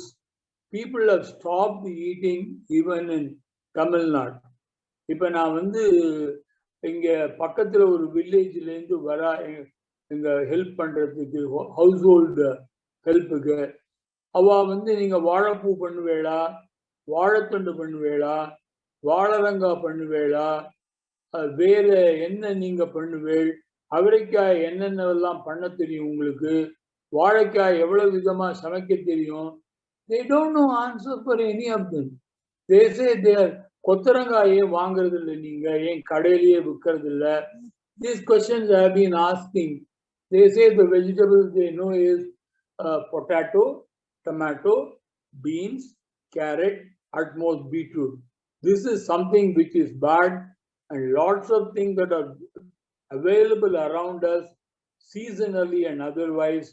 people have stopped eating even in Tamil Nadu. இப்ப நான் வந்து இங்க பக்கத்துல ஒரு வில்லேஜ்ல இருந்து இங்க ஹெல்ப் பண்றதுக்கு ஹவுஸ் ஹோல்டு ஹெல்ப்புக்கு அவ வந்து நீங்க வாழைப்பூ பண்ணுவேளா, வாழைத்தண்டு பண்ணுவேளா, வாழைரங்காய் பண்ணுவேளா, வேற என்ன நீங்க பண்ணுவேள், அவரைக்காய் என்னென்னலாம் பண்ண தெரியும் உங்களுக்கு, வாழைக்காய் எவ்வளவு விதமா சமைக்க தெரியும். They don't know answer for any of them. They say they are கொத்தரங்காயே வாங்குறது இல்லை, நீங்க ஏன் கடையிலேயே விற்கிறது இல்லை. These questions I have been asking. They say the vegetables they know is potato, tomato, beans, carrot, at most beetroot. This is something which is bad, and lots of things that are available around us seasonally and otherwise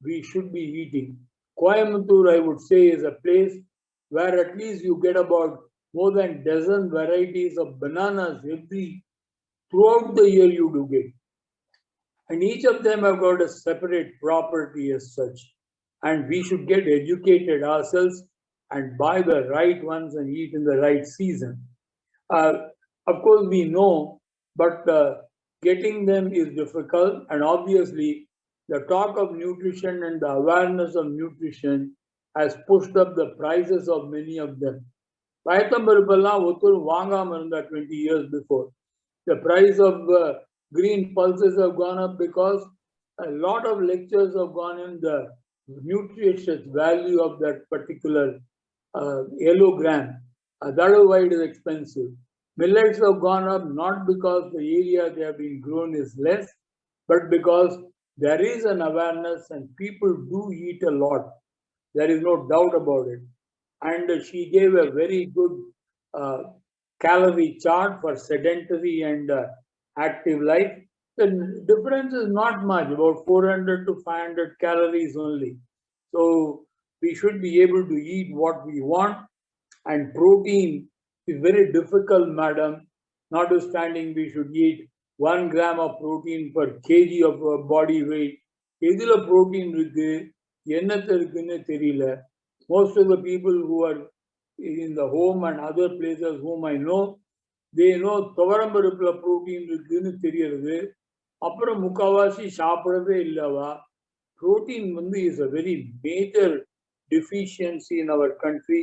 we should be eating. Coimbatore, I would say, is a place where at least you get about more than dozen varieties of bananas throughout the year you do get. And each of them have got a separate property as such. And we should get educated ourselves and buy the right ones and eat in the right season. Of course, we know, but getting them is difficult. And obviously, the talk of nutrition and the awareness of nutrition has pushed up the prices of many of them. 20 years before. The price of green pulses have gone up because a lot of lectures have gone in the nutritious value of that particular yellow gram. That is why it is expensive. Millets have gone up not because the area they have been grown is less, but because there is an awareness and people do eat a lot. There is no doubt about it. And she gave a very good calorie chart for sedentary and active life. The difference is not much, about 400 to 500 calories only. So we should be able to eat what we want. And protein is very difficult, madam. Notwithstanding, we should eat 1 gram of protein per kg of body weight. Edhula protein irukku, ennathu irukkunnu theriyala. Most of the people who are in the home and other places whom I know, they know துவரம்பருப்புல protein இருக்குன்னு தெரியுது. அப்புறம் முக்காவாசி சாப்பிடவே இல்லவா. Protein வந்து is a very major deficiency in our country.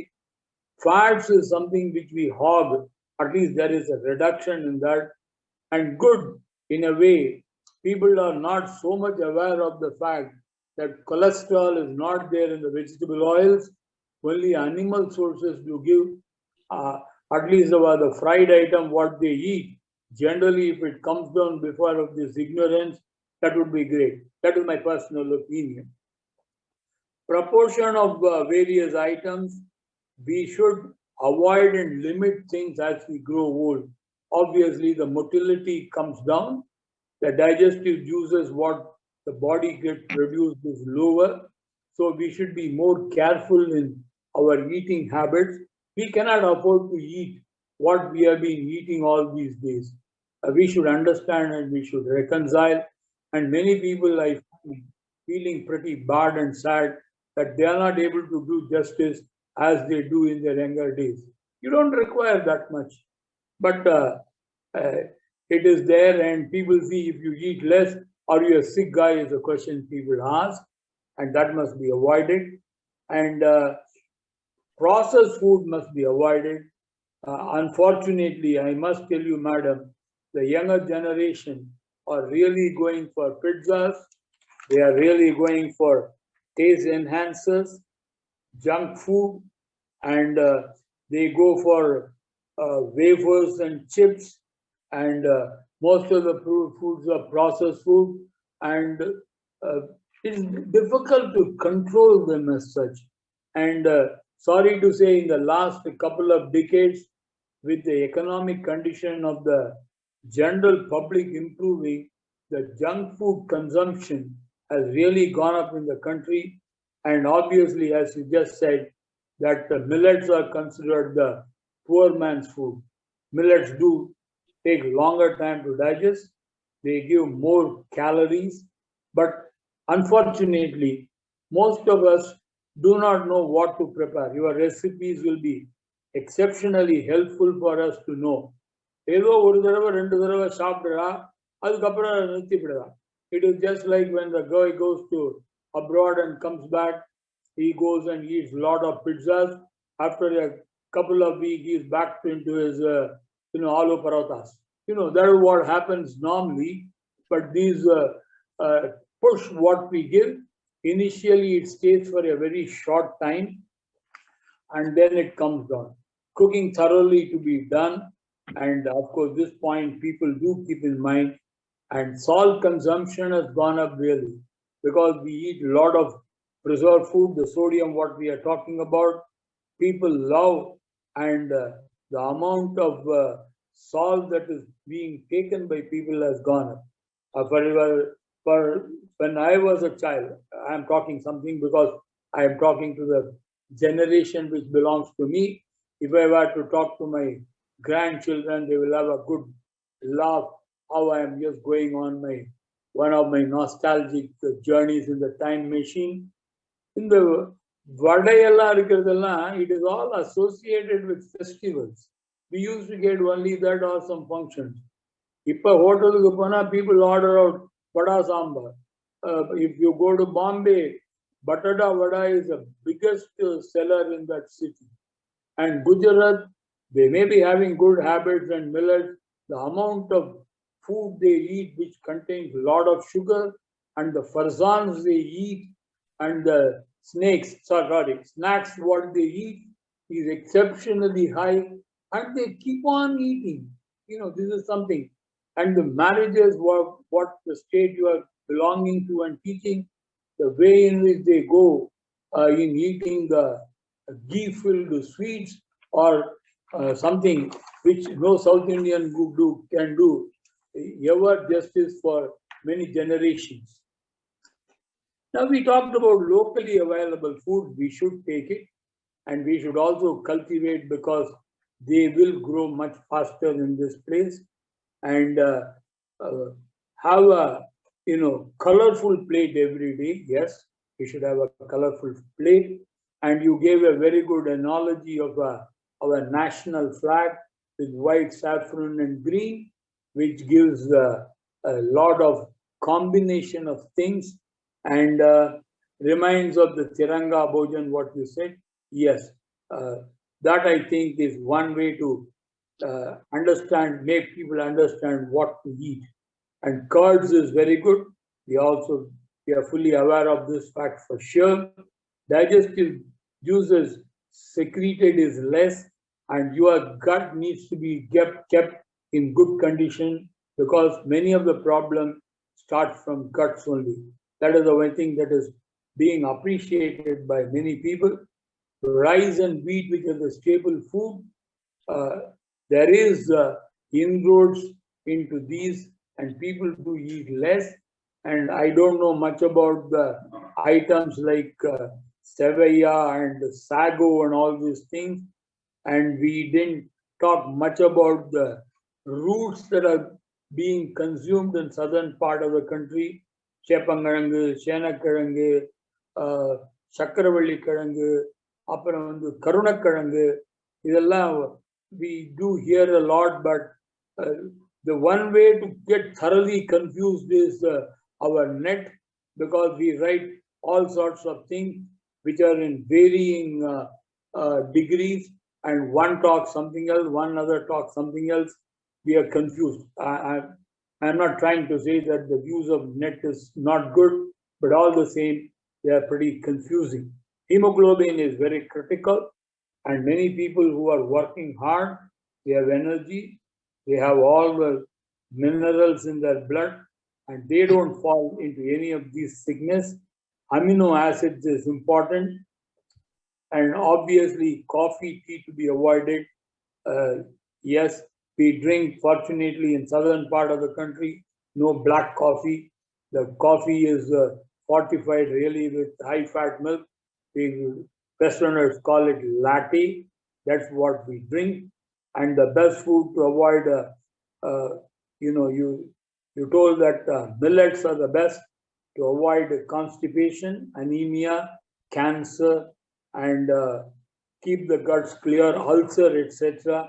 Fats is something which we hog. At least there is a reduction in that. And good, in a way, people are not so much aware of the fact that cholesterol is not there in the vegetable oils. Only animal sources do give, at least about the fried item, what they eat. Generally, if it comes down before of this ignorance, that would be great. That is my personal opinion. Proportion of various items, we should avoid and limit things as we grow old. Obviously, the motility comes down. The digestive juices, what the body gets produced is lower. So we should be more careful in our eating habits. We cannot afford to eat what we have been eating all these days. We should understand and we should reconcile. And many people I find feeling pretty bad and sad that they are not able to do justice as they do in their younger days. You don't require that much. But it is there, and people see if you eat less, are you a sick guy is a question people ask, and that must be avoided. And processed food must be avoided. Unfortunately, I must tell you, madam, the younger generation are really going for pizzas. They are really going for taste enhancers, junk food, and they go for wafers and chips, and most of the foods are processed food, and it's difficult to control them as such. And sorry to say, in the last couple of decades, with the economic condition of the general public improving, the junk food consumption has really gone up in the country. And obviously, as you just said, that the millets are considered the poor man's food. Millets do take longer time to digest. They give more calories. But unfortunately, most of us do not know what to prepare. Your recipes will be exceptionally helpful for us to know. ஏதோ ஒரு தடவை ரெண்டு தடவை சாப்பிடுறா அதுக்கப்புறம் நிறுத்திவிடுறா. It is just like when the guy goes to abroad and comes back, he goes and eats a lot of pizzas. After a couple of weeks, he is back into his aloo parathas. That is what happens normally. But these push what we give, initially it stays for a very short time and then it comes down. Cooking thoroughly to be done. And of course, this point people do keep in mind. And salt consumption has gone up really because we eat a lot of preserved food, the sodium, what we are talking about, people love, and the amount of salt that is being taken by people has gone up. For when I was a child, I am talking something because I am talking to the generation which belongs to me. If I were to talk to my grandchildren, they will have a good laugh how I am just going on one of my nostalgic journeys in the time machine. In the vadayella irukkiradella, it is all associated with festivals. We used to get only that or some functions. Ipa hotelukku pona people order out vada sambar. If you go to Bombay, Batada vada is the biggest seller in that city. And Gujarat, they may be having good habits and millet. The amount of food they eat which contains a lot of sugar, and the farzans they eat, and the snacks what they eat is exceptionally high, and they keep on eating. This is something. And the marriages, what the state you are belonging to and teaching, the way in which they go in eating the ghee-filled sweets or something which no South Indian can do ever justice for many generations. Now we talked about locally available food. We should take it, and we should also cultivate because they will grow much faster in this place. And have a colorful plate every day. Yes, we should have a colorful plate. And you gave a very good analogy of our national flag with white, saffron, and green, which gives a lot of combination of things and reminds of the Tiranga Bhojan, what you said. Yes, that I think is one way to make people understand what to eat. And curds is very good. We are fully aware of this fact for sure. Digestive juices secreted is less, and your gut needs to be kept in good condition because many of the problems start from guts only. That is the one thing that is being appreciated by many people. Rice and wheat, which are the staple food, there is inroads into these, and people do eat less. And I don't know much about the items like sevaya and sago and all these things. And we didn't talk much about the roots that are being consumed in southern part of the country. Chepangarangu, Shenakarangu, Chakravalli Karangu, அப்புறம் கருணக்கிழங்கு, இதெல்லாம் we do hear a lot, but the one way to get thoroughly confused is our net, because we write all sorts of things which are in varying degrees, and one talks something else, one other talks something else. We are confused. I'm not trying to say that the use of net is not good, but all the same, they are pretty confusing. Hemoglobin is very critical, and many people who are working hard, they have energy, they have all the minerals in their blood, and they don't fall into any of these sickness. Amino acids is important, and obviously coffee, tea to be avoided. Yes, we drink, fortunately, in southern part of the country, no black coffee. The coffee is fortified really with high fat milk. We Westerners call it latte. That's what we drink. And the best food to avoid, you told that millets are the best to avoid constipation, anemia, cancer, and keep the guts clear, ulcer, etc.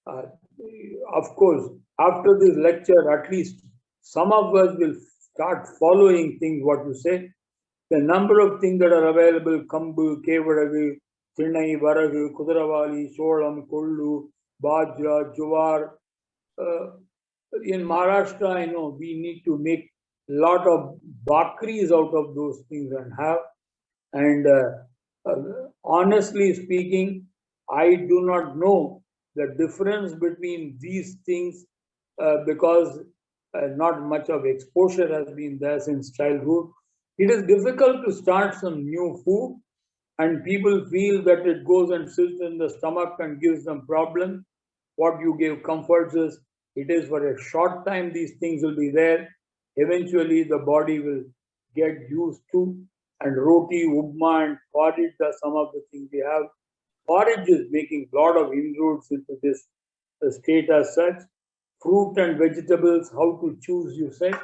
Of course, after this lecture, at least some of us will start following things what you say. The number of things that are available, Kambu, Kevadagu, Thinnai, Varagu, Kudaravali, Solam, Kollu, Bajra, Jowar. In Maharashtra, I know we need to make a lot of bakris out of those things and have. And honestly speaking, I do not know the difference between these things because not much of exposure has been there since childhood. It is difficult to start some new food and people feel that it goes and sits in the stomach and gives them problems. What you give comforts is it is for a short time, these things will be there. Eventually the body will get used to, and roti, upma and porridge are some of the things we have. Porridge is making a lot of inroads into this state as such. Fruit and vegetables, how to choose, you said.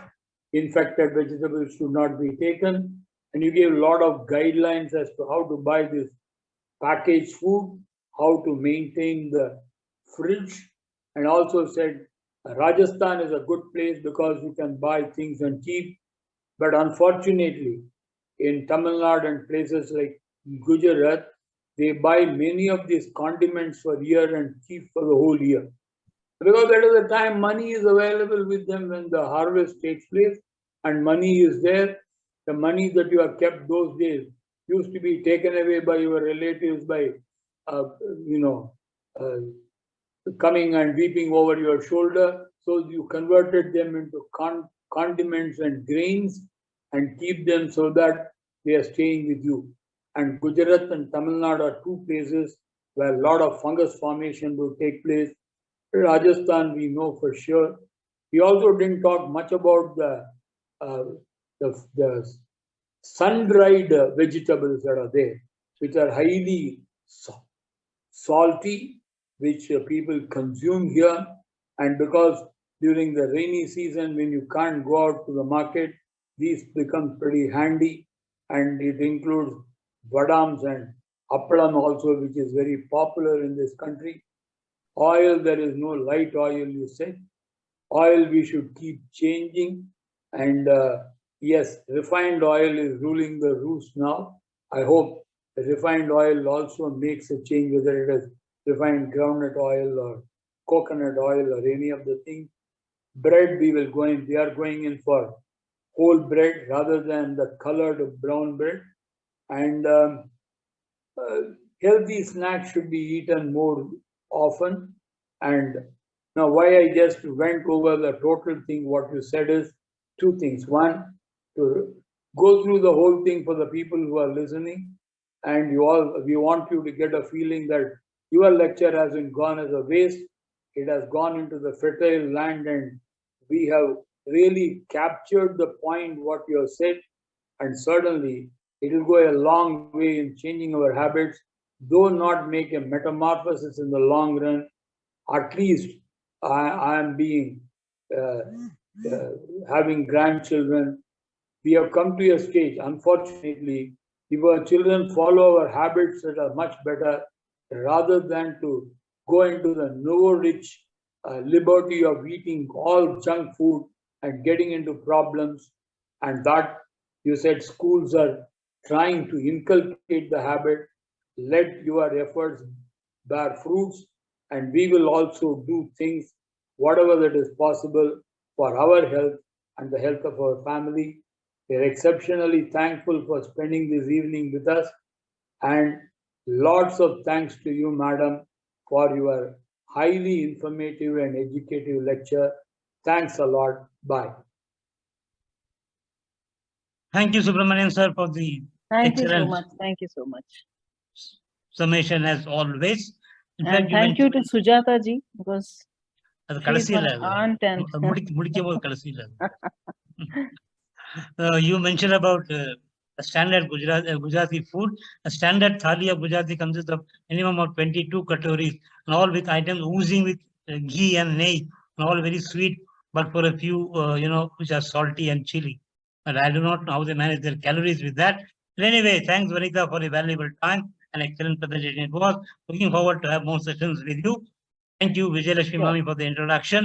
Infected vegetables should not be taken. And you gave a lot of guidelines as to how to buy this packaged food, how to maintain the fridge, and also said Rajasthan is a good place because you can buy things and keep. But unfortunately, in Tamil Nadu and places like Gujarat, they buy many of these condiments for year and keep for the whole year. Because that is the time money is available with them when the harvest takes place and money is there. The money that you have kept those days used to be taken away by your relatives by, coming and weeping over your shoulder. So you converted them into condiments and grains and keep them so that they are staying with you. And Gujarat and Tamil Nadu are two places where a lot of fungus formation will take place. Rajasthan, we know for sure. We also didn't talk much about the sun-dried vegetables that are there, which are highly salty, which people consume here. And because during the rainy season, when you can't go out to the market, these become pretty handy. And it includes badams and appalam also, which is very popular in this country. Oil, there is no light oil, you said. Oil, we should keep changing. And yes, refined oil is ruling the roost now. I hope the refined oil also makes a change, whether it is refined groundnut oil or coconut oil or any of the things. Bread, we are going in for whole bread rather than the colored brown bread. And healthy snacks should be eaten more often. And now why I just went over the total thing, what you said is two things. One, to go through the whole thing for the people who are listening. And we want you to get a feeling that your lecture hasn't gone as a waste. It has gone into the fertile land and we have really captured the point what you have said. And certainly it will go a long way in changing our habits, though not make a metamorphosis in the long run. At least I am being having grandchildren. We have come to a stage, unfortunately, if our children follow our habits that are much better, rather than to go into the no-rich liberty of eating all junk food and getting into problems. And that, you said, schools are trying to inculcate the habit. Let your efforts bear fruits, and we will also do things, whatever that is possible, for our health and the health of our family. We are exceptionally thankful for spending this evening with us, and lots of thanks to you, madam, for your highly informative and educative lecture. Thanks a lot. Bye. Thank you, Subramanian sir, for the Thank you so excellent much. Thank you so much. summation as always. In And fact, thank you to Sujata ji, because அது She's கடைசியில my அது. aunt and முடிக்கும் போது கடைசியில. You mentioned about a standard Gujarati food. A standard thali of Gujarati consists of minimum of 22 katoris, and all with items oozing with ghee and neigh, and all very sweet, but for a few, which are salty and chili. But I do not know how they manage their calories with that. But anyway, thanks, Vanita, for your valuable time and excellent presentation. It was. Looking forward to have more sessions with you. Thank you, Vijayalakshmi Sure. Mami, for the introduction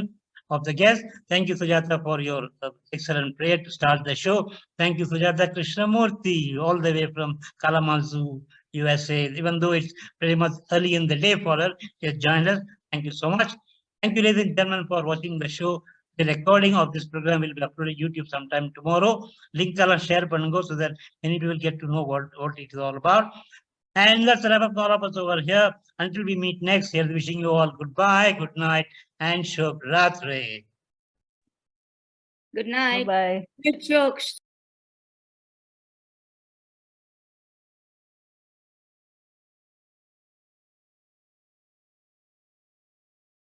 of the guest. Thank you, Sujata, for your excellent prayer to start the show. Thank you, Sujata Krishnamurthy, all the way from Kalamazoo, USA. Even though it's pretty much early in the day for her, she has joined us. Thank you so much. Thank you, ladies and gentlemen, for watching the show. The recording of this program will be uploaded to YouTube sometime tomorrow. Link share panungo so that many people get to know what it is all about. And let's wrap up all of us over here. Until we meet next year, wishing you all goodbye, good night, and Shubh Ratri. Good night. bye-bye. Good jokes.